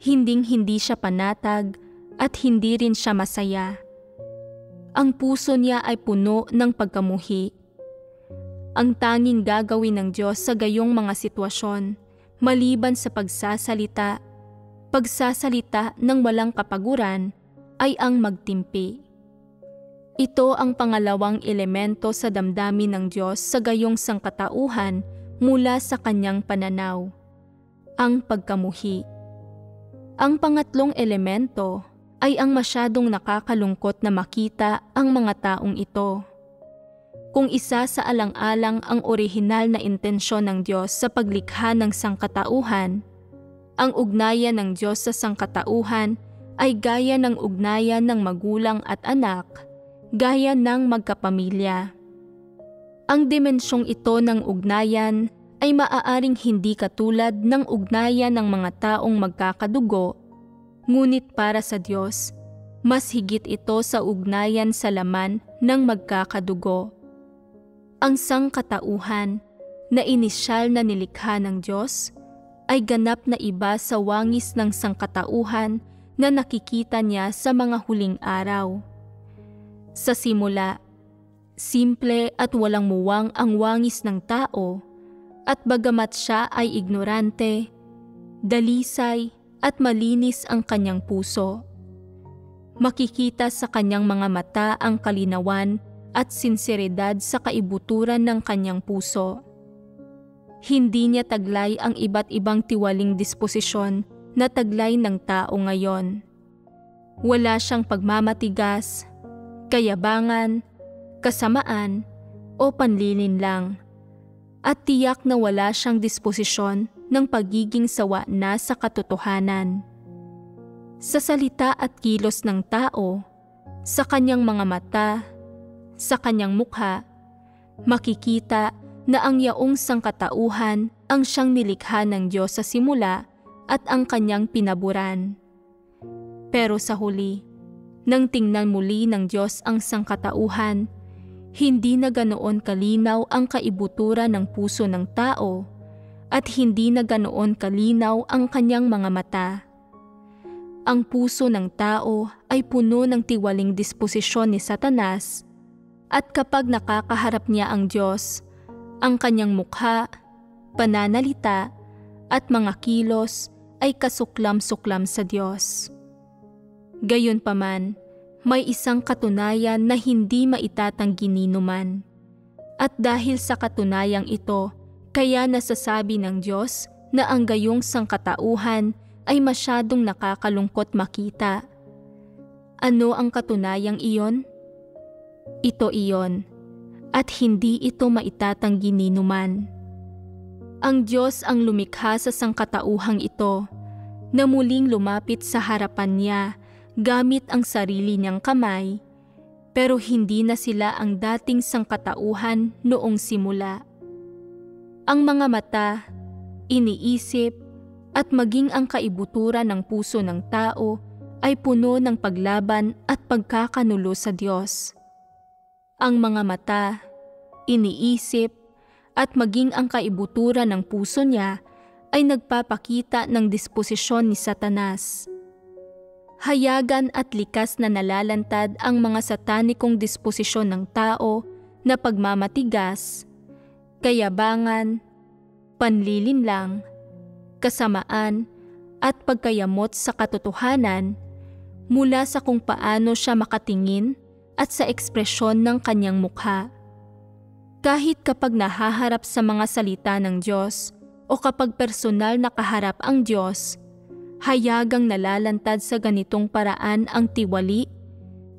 Hinding-hindi siya panatag at hindi rin siya masaya. Ang puso niya ay puno ng pagkamuhi. Ang tanging gagawin ng Diyos sa gayong mga sitwasyon, maliban sa pagsasalita ng walang kapaguran, ay ang magtimpi. Ito ang pangalawang elemento sa damdamin ng Diyos sa gayong sangkatauhan mula sa kanyang pananaw, ang pagkamuhi. Ang pangatlong elemento ay ang masyadong nakakalungkot na makita ang mga taong ito. Kung isa sa alang-alang ang orihinal na intensyon ng Diyos sa paglikha ng sangkatauhan, ang ugnayan ng Diyos sa sangkatauhan ay gaya ng ugnayan ng magulang at anak, gaya ng magkapamilya. Ang dimensyong ito ng ugnayan ay maaaring hindi katulad ng ugnayan ng mga taong magkakadugo, ngunit para sa Diyos, mas higit ito sa ugnayan sa laman ng magkakadugo. Ang sangkatauhan na inisyal na nilikha ng Diyos ay ganap na iba sa wangis ng sangkatauhan na nakikita niya sa mga huling araw. Sa simula, simple at walang muwang ang wangis ng tao, at bagamat siya ay ignorante, dalisay at malinis ang kanyang puso. Makikita sa kanyang mga mata ang kalinawan at sinseridad sa kaibuturan ng kanyang puso. Hindi niya taglay ang iba't ibang tiwaling disposisyon na taglay ng tao ngayon. Wala siyang pagmamatigas, kayabangan, kasamaan o panlilinlang, at tiyak na wala siyang disposisyon ng pagiging sawa na sa katotohanan. Sa salita at kilos ng tao, sa kanyang mga mata, sa kanyang mukha, makikita na ang yaong sangkatauhan ang siyang nilikha ng Diyos sa simula at ang kanyang pinaburan. Pero sa huli, nang tingnan muli ng Diyos ang sangkatauhan, hindi na ganoon kalinaw ang kaibuturan ng puso ng tao at hindi na ganoon kalinaw ang kanyang mga mata. Ang puso ng tao ay puno ng tiwaling disposisyon ni Satanas, at kapag nakakaharap niya ang Diyos, ang kanyang mukha, pananalita at mga kilos ay kasuklam-suklam sa Diyos. Gayunpaman, may isang katunayan na hindi maitatanggi ninuman. At dahil sa katunayang ito, kaya nasasabi ng Diyos na ang gayong sangkatauhan ay masyadong nakakalungkot makita. Ano ang katunayang iyon? Ito iyon, at hindi ito maitatanggi ninuman. Ang Diyos ang lumikha sa sangkatauhang ito, na muling lumapit sa harapan niya gamit ang sarili niyang kamay, pero hindi na sila ang dating sangkatauhan noong simula. Ang mga mata, iniisip, at maging ang kaibuturan ng puso ng tao ay puno ng paglaban at pagkakanulo sa Diyos. Ang mga mata, iniisip, at maging ang kaibuturan ng puso niya ay nagpapakita ng disposisyon ni Satanas. Hayagan at likas na nalalantad ang mga satanikong disposisyon ng tao na pagmamatigas, kayabangan, panlilinlang, kasamaan, at pagkayamot sa katotohanan mula sa kung paano siya makatingin at sa ekspresyon ng kanyang mukha. Kahit kapag nahaharap sa mga salita ng Diyos o kapag personal na kaharap ang Diyos, hayagang nalalantad sa ganitong paraan ang tiwali,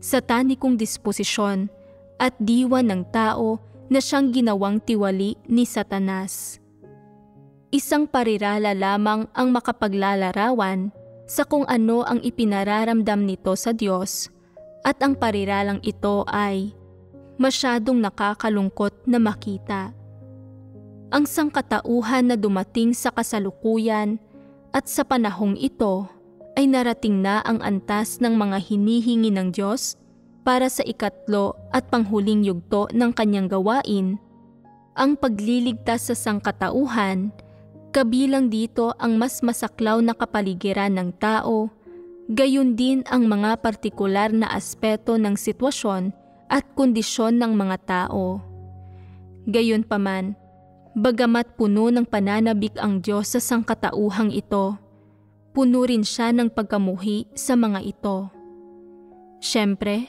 satanikong disposisyon at diwa ng tao na siyang ginawang tiwali ni Satanas. Isang parirala lamang ang makapaglalarawan sa kung ano ang ipinararamdam nito sa Diyos, at ang pariralang ito ay masyadong nakakalungkot na makita. Ang sangkatauhan na dumating sa kasalukuyan at sa panahong ito ay narating na ang antas ng mga hinihingi ng Diyos para sa ikatlo at panghuling yugto ng kanyang gawain, ang pagliligtas sa sangkatauhan, kabilang dito ang mas masaklaw na kapaligiran ng tao, gayon din ang mga partikular na aspeto ng sitwasyon at kondisyon ng mga tao. Gayunpaman, bagamat puno ng pananabik ang Diyos sa sangkatauhang ito, puno rin siya ng pagkamuhi sa mga ito. Siyempre,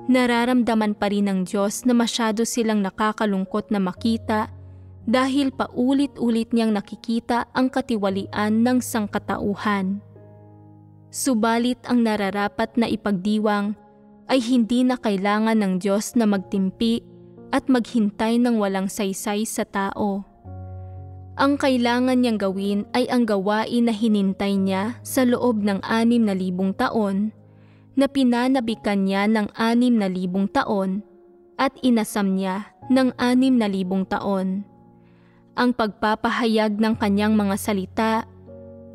nararamdaman pa rin ng Diyos na masyado silang nakakalungkot na makita dahil paulit-ulit niyang nakikita ang katiwalian ng sangkatauhan. Subalit ang nararapat na ipagdiwang ay hindi na kailangan ng Diyos na magtimpi at maghintay ng walang saysay sa tao. Ang kailangan niyang gawin ay ang gawain na hinintay niya sa loob ng 6,000 taon, na pinanabikan niya ng 6,000 taon at inasam niya ng 6,000 taon. Ang pagpapahayag ng kanyang mga salita,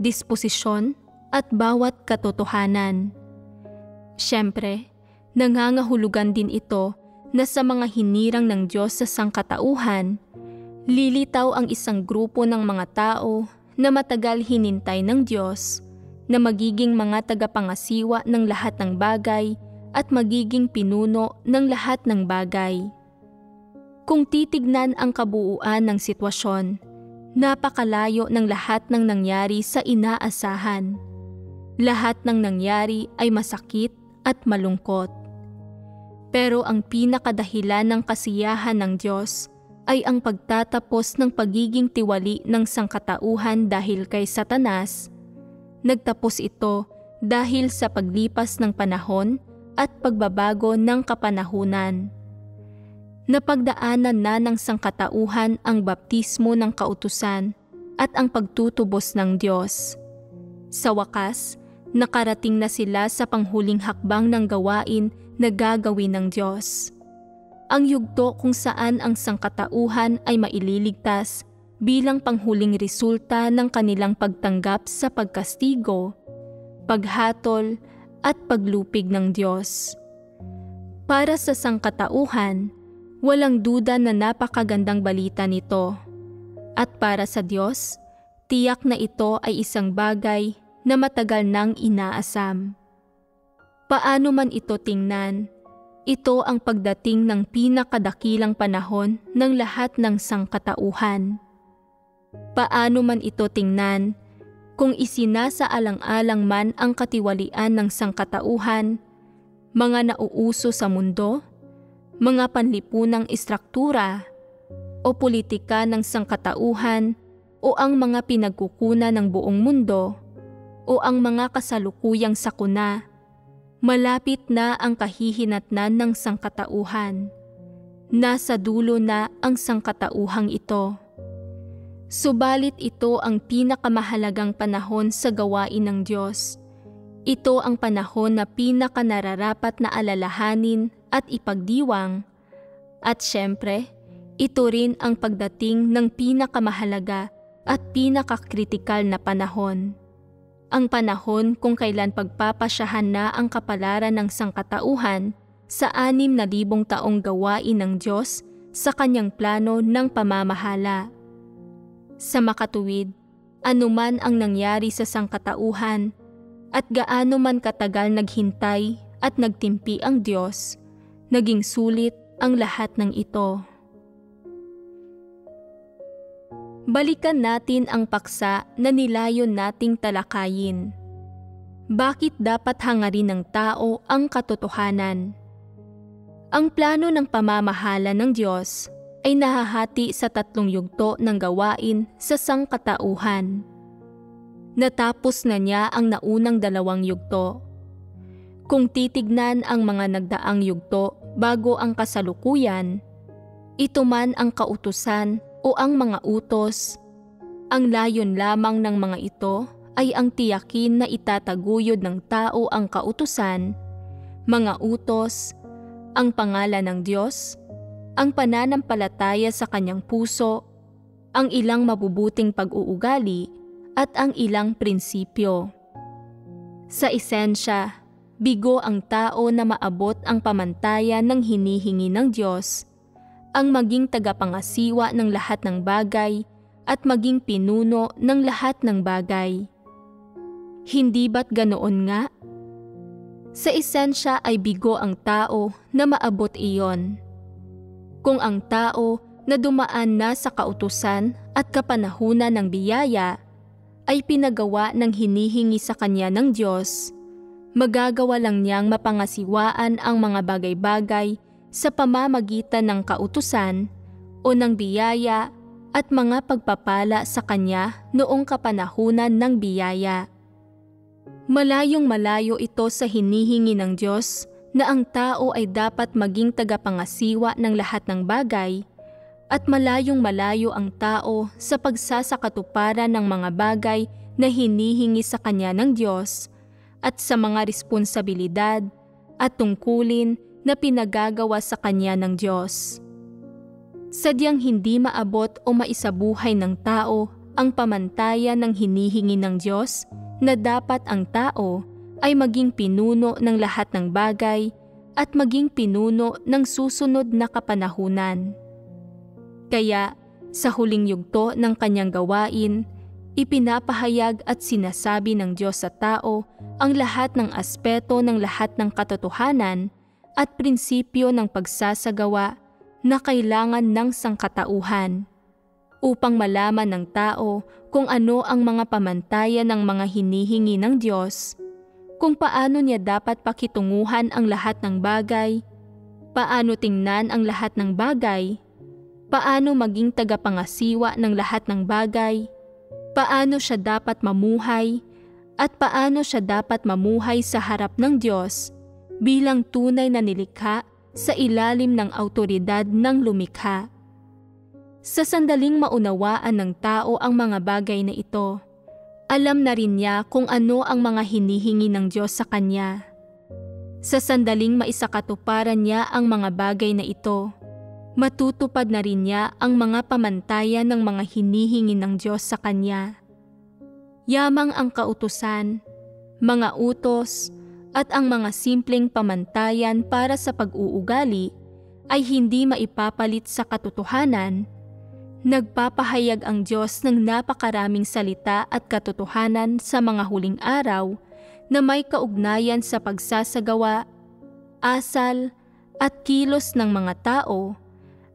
disposisyon at bawat katotohanan. Siyempre, nangangahulugan din ito na sa mga hinirang ng Diyos sa sangkatauhan, lilitaw ang isang grupo ng mga tao na matagal hinintay ng Diyos na magiging mga tagapangasiwa ng lahat ng bagay at magiging pinuno ng lahat ng bagay. Kung titignan ang kabuuan ng sitwasyon, napakalayo ng lahat ng nangyari sa inaasahan. Lahat ng nangyari ay masakit at malungkot. Pero ang pinakadahilan ng kasiyahan ng Diyos ay ang pagtatapos ng pagiging tiwali ng sangkatauhan dahil kay Satanas. Nagtapos ito dahil sa paglipas ng panahon at pagbabago ng kapanahunan. Napagdaanan na ng sangkatauhan ang baptismo ng kautusan at ang pagtutubos ng Diyos. Sa wakas, nakarating na sila sa panghuling hakbang ng gawain na gagawin ng Diyos. Ang yugto kung saan ang sangkatauhan ay maililigtas bilang panghuling resulta ng kanilang pagtanggap sa pagkastigo, paghatol at paglupig ng Diyos. Para sa sangkatauhan, walang duda na napakagandang balita nito. At para sa Diyos, tiyak na ito ay isang bagay na matagal nang inaasam. Paano man ito tingnan, ito ang pagdating ng pinakadakilang panahon ng lahat ng sangkatauhan. Paano man ito tingnan, kung isinasaalang-alang man ang katiwalian ng sangkatauhan, mga nauuso sa mundo, mga panlipunang istruktura, o politika ng sangkatauhan, o ang mga pinagkukunan ng buong mundo, o ang mga kasalukuyang sakuna, malapit na ang kahihinatnan ng sangkatauhan. Nasa dulo na ang sangkatauhang ito. Subalit ito ang pinakamahalagang panahon sa gawain ng Diyos. Ito ang panahon na pinakanararapat na alalahanin at ipagdiwang. At syempre, ito rin ang pagdating ng pinakamahalaga at pinakakritikal na panahon. Ang panahon kung kailan pagpapasyahan na ang kapalaran ng sangkatauhan sa 6,000 taong gawain ng Diyos sa kanyang plano ng pamamahala. Sa makatuwid, anuman ang nangyari sa sangkatauhan at gaano man katagal naghintay at nagtimpi ang Diyos, naging sulit ang lahat ng ito. Balikan natin ang paksa na nilayon nating talakayin. Bakit dapat hangarin ng tao ang katotohanan? Ang plano ng pamamahala ng Diyos ay nahahati sa 3 yugto ng gawain sa sangkatauhan. Natapos na niya ang naunang 2 yugto. Kung titignan ang mga nagdaang yugto bago ang kasalukuyan, ito man ang kautusan o ang mga utos, ang layon lamang ng mga ito ay ang tiyakin na itataguyod ng tao ang kautusan, mga utos, ang pangalan ng Diyos, ang pananampalataya sa kanyang puso, ang ilang mabubuting pag-uugali, at ang ilang prinsipyo. Sa esensya, bigo ang tao na maabot ang pamantayan ng hinihingi ng Diyos, ang maging tagapangasiwa ng lahat ng bagay at maging pinuno ng lahat ng bagay. Hindi ba't ganoon nga? Sa esensya ay bigo ang tao na maabot iyon. Kung ang tao na dumaan na sa kautusan at kapanahunan ng biyaya ay pinagawa ng hinihingi sa kanya ng Diyos, magagawa lang niyang mapangasiwaan ang mga bagay-bagay sa pamamagitan ng kautusan o ng biyaya at mga pagpapala sa kanya noong kapanahunan ng biyaya. Malayong malayo ito sa hinihingi ng Diyos na ang tao ay dapat maging tagapangasiwa ng lahat ng bagay, at malayong malayo ang tao sa pagsasakatuparan ng mga bagay na hinihingi sa kanya ng Diyos at sa mga responsibilidad at tungkulin na pinagagawa sa kanya ng Diyos. Sadyang hindi maabot o maisabuhay ng tao ang pamantayan ng hinihingi ng Diyos na dapat ang tao ay maging pinuno ng lahat ng bagay at maging pinuno ng susunod na kapanahunan. Kaya, sa huling yugto ng kanyang gawain, ipinapahayag at sinasabi ng Diyos sa tao ang lahat ng aspeto ng lahat ng katotohanan at prinsipyo ng pagsasagawa na kailangan ng sangkatauhan, upang malaman ng tao kung ano ang mga pamantayan ng mga hinihingi ng Diyos, kung paano niya dapat pakitunguhan ang lahat ng bagay, paano tingnan ang lahat ng bagay, paano maging tagapangasiwa ng lahat ng bagay, paano siya dapat mamuhay, at paano siya dapat mamuhay sa harap ng Diyos bilang tunay na nilikha sa ilalim ng awtoridad ng lumikha. Sa sandaling maunawaan ng tao ang mga bagay na ito, alam na rin niya kung ano ang mga hinihingi ng Diyos sa kanya. Sa sandaling maisakatuparan niya ang mga bagay na ito, matutupad na rin niya ang mga pamantayan ng mga hinihingi ng Diyos sa kanya. Yamang ang kautusan, mga utos, at ang mga simpleng pamantayan para sa pag-uugali ay hindi maipapalit sa katotohanan. Nagpapahayag ang Diyos ng napakaraming salita at katotohanan sa mga huling araw na may kaugnayan sa pagsasagawa, asal, at kilos ng mga tao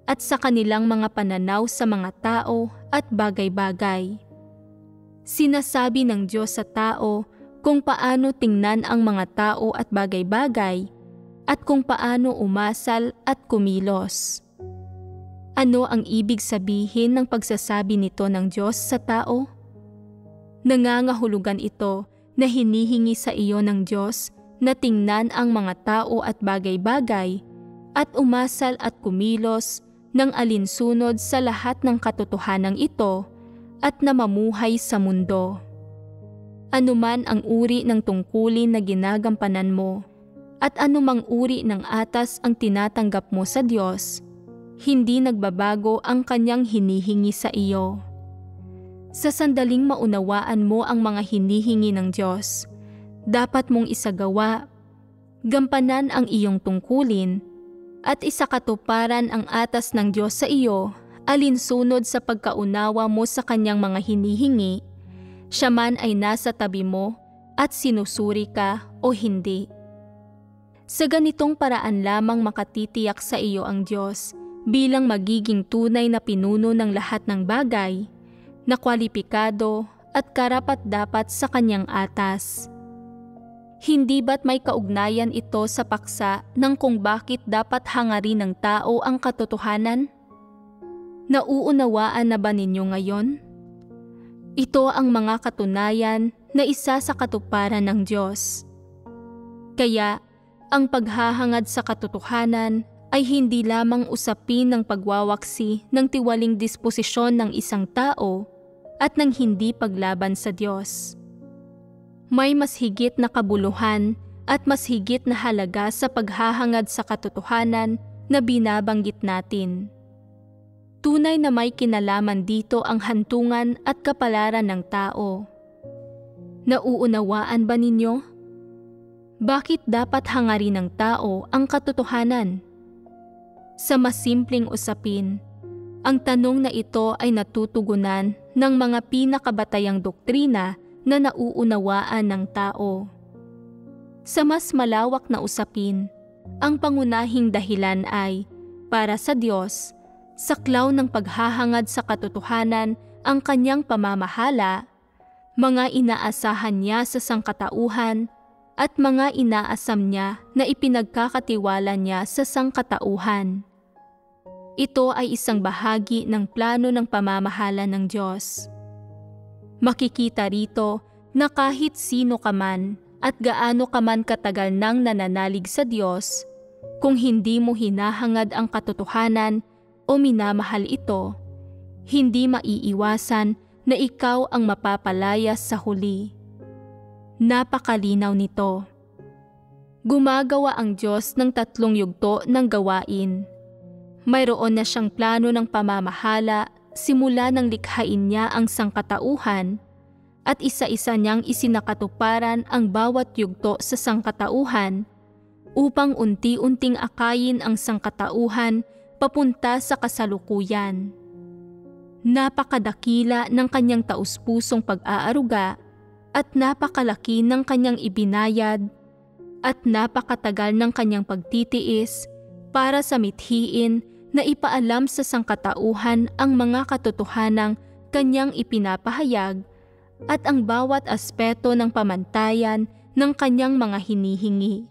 at sa kanilang mga pananaw sa mga tao at bagay-bagay. Sinasabi ng Diyos sa tao kung paano tingnan ang mga tao at bagay-bagay at kung paano umasal at kumilos. Ano ang ibig sabihin ng pagsasabi nito ng Diyos sa tao? Nangangahulugan ito na hinihingi sa iyo ng Diyos na tingnan ang mga tao at bagay-bagay at umasal at kumilos ng alinsunod sa lahat ng katotohanang ito at na mamuhay sa mundo. Anuman ang uri ng tungkulin na ginagampanan mo at anumang uri ng atas ang tinatanggap mo sa Diyos, hindi nagbabago ang kanyang hinihingi sa iyo. Sa sandaling maunawaan mo ang mga hinihingi ng Diyos, dapat mong isagawa, gampanan ang iyong tungkulin, at isakatuparan ang atas ng Diyos sa iyo alinsunod sa pagkaunawa mo sa kanyang mga hinihingi, siya man ay nasa tabi mo at sinusuri ka o hindi. Sa ganitong paraan lamang makatitiyak sa iyo ang Diyos bilang magiging tunay na pinuno ng lahat ng bagay, na kwalipikado at karapat-dapat sa kanyang atas. Hindi ba't may kaugnayan ito sa paksa ng kung bakit dapat hangarin ng tao ang katotohanan? Nauunawaan na ba ninyo ngayon? Ito ang mga katunayan na isa sa katuparan ng Diyos. Kaya, ang paghahangad sa katotohanan ay hindi lamang usapin ng pagwawaksi ng tiwaling disposisyon ng isang tao at ng hindi paglaban sa Diyos. May mas higit na kabuluhan at mas higit na halaga sa paghahangad sa katotohanan na binabanggit natin. Tunay na may kinalaman dito ang hantungan at kapalaran ng tao. Nauunawaan ba ninyo? Bakit dapat hangarin ng tao ang katotohanan? Sa mas simpleng usapin, ang tanong na ito ay natutugunan ng mga pinakabatayang doktrina na nauunawaan ng tao. Sa mas malawak na usapin, ang pangunahing dahilan ay, para sa Diyos, saklaw ng paghahangad sa katotohanan ang kanyang pamamahala, mga inaasahan niya sa sangkatauhan, at mga inaasam niya na ipinagkakatiwala niya sa sangkatauhan. Ito ay isang bahagi ng plano ng pamamahala ng Diyos. Makikita rito na kahit sino ka man at gaano ka man katagal nang nananalig sa Diyos, kung hindi mo hinahangad ang katotohanan o minamahal ito, hindi maiiwasan na ikaw ang mapapalayas sa huli. Napakalinaw nito. Gumagawa ang Diyos ng 3 yugto ng gawain. Mayroon na siyang plano ng pamamahala simula nang likhain niya ang sangkatauhan at isa-isa niyang isinakatuparan ang bawat yugto sa sangkatauhan upang unti-unting akayin ang sangkatauhan papunta sa kasalukuyan. Napakadakila ng kanyang taus-pusong pag-aaruga at napakalaki ng kanyang ibinayad at napakatagal ng kanyang pagtitiis para sa mithiin na ipaalam sa sangkatauhan ang mga katotohanang kanyang ipinapahayag at ang bawat aspeto ng pamantayan ng kanyang mga hinihingi,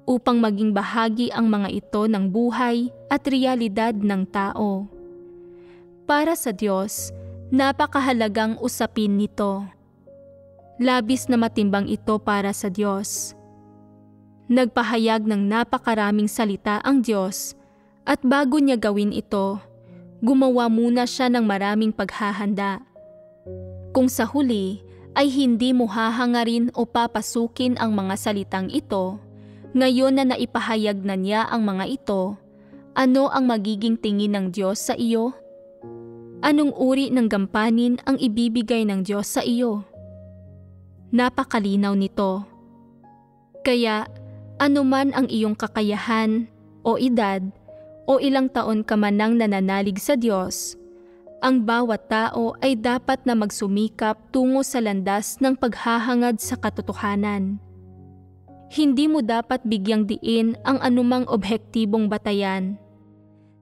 upang maging bahagi ang mga ito ng buhay at realidad ng tao. Para sa Diyos, napakahalagang usapin nito. Labis na matimbang ito para sa Diyos. Nagpahayag ng napakaraming salita ang Diyos at bago niya gawin ito, gumawa muna siya ng maraming paghahanda. Kung sa huli ay hindi mo hahangarin o papasukin ang mga salitang ito, ngayon na naipahayag na niya ang mga ito, ano ang magiging tingin ng Diyos sa iyo? Anong uri ng gampanin ang ibibigay ng Diyos sa iyo? Napakalinaw nito. Kaya, anuman ang iyong kakayahan o edad o ilang taon ka man nang nananalig sa Diyos, ang bawat tao ay dapat na magsumikap tungo sa landas ng paghahangad sa katotohanan. Hindi mo dapat bigyang diin ang anumang objektibong batayan.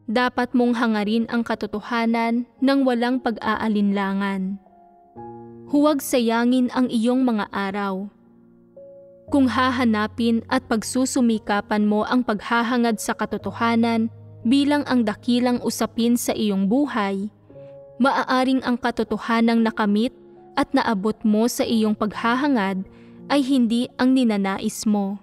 Dapat mong hangarin ang katotohanan ng walang pag-aalinlangan. Huwag sayangin ang iyong mga araw. Kung hahanapin at pagsusumikapan mo ang paghahangad sa katotohanan bilang ang dakilang usapin sa iyong buhay, maaaring ang katotohanang nakamit at naabot mo sa iyong paghahangad ay hindi ang ninanais mo.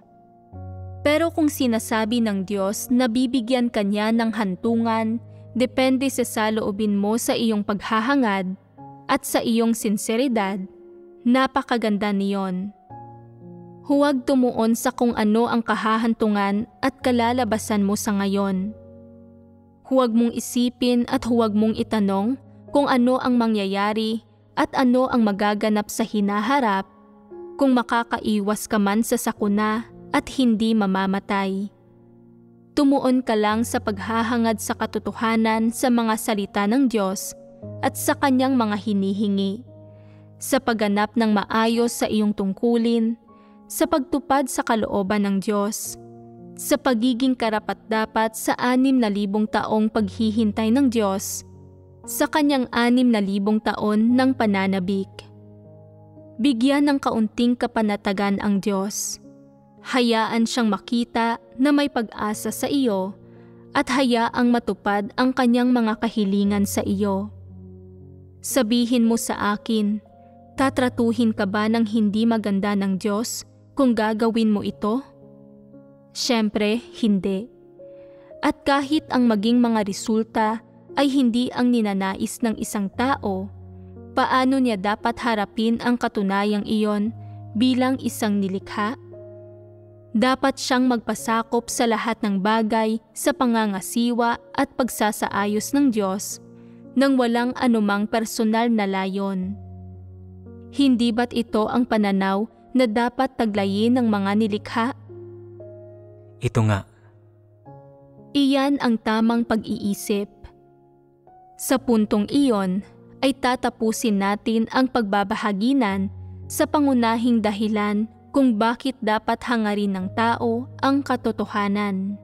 Pero kung sinasabi ng Diyos na bibigyan ka niya ng hantungan, depende sa saloobin mo sa iyong paghahangad at sa iyong sinseridad, napakaganda niyon. Huwag tumuon sa kung ano ang kahahantungan at kalalabasan mo sa ngayon. Huwag mong isipin at huwag mong itanong kung ano ang mangyayari at ano ang magaganap sa hinaharap, kung makakaiwas ka man sa sakuna at hindi mamamatay. Tumuon ka lang sa paghahangad sa katotohanan sa mga salita ng Diyos at sa kanyang mga hinihingi, sa pagganap ng maayos sa iyong tungkulin, sa pagtupad sa kalooban ng Diyos, sa pagiging karapat-dapat sa 6,000 taong paghihintay ng Diyos, sa kanyang 6,000 taon ng pananabik. Bigyan ng kaunting kapanatagan ang Diyos. Hayaan siyang makita na may pag-asa sa iyo at hayaang matupad ang kanyang mga kahilingan sa iyo. Sabihin mo sa akin, tatratuhin ka ba ng hindi maganda ng Diyos kung gagawin mo ito? Siyempre, hindi. At kahit ang maging mga resulta ay hindi ang ninanais ng isang tao, paano niya dapat harapin ang katunayang iyon bilang isang nilikha? Dapat siyang magpasakop sa lahat ng bagay sa pangangasiwa at pagsasaayos ng Diyos nang walang anumang personal na layon. Hindi ba't ito ang pananaw na dapat taglayin ng mga nilikha? Ito nga. Iyan ang tamang pag-iisip. Sa puntong iyon ay tatapusin natin ang pagbabahaginan sa pangunahing dahilan kung bakit dapat hangarin ng tao ang katotohanan.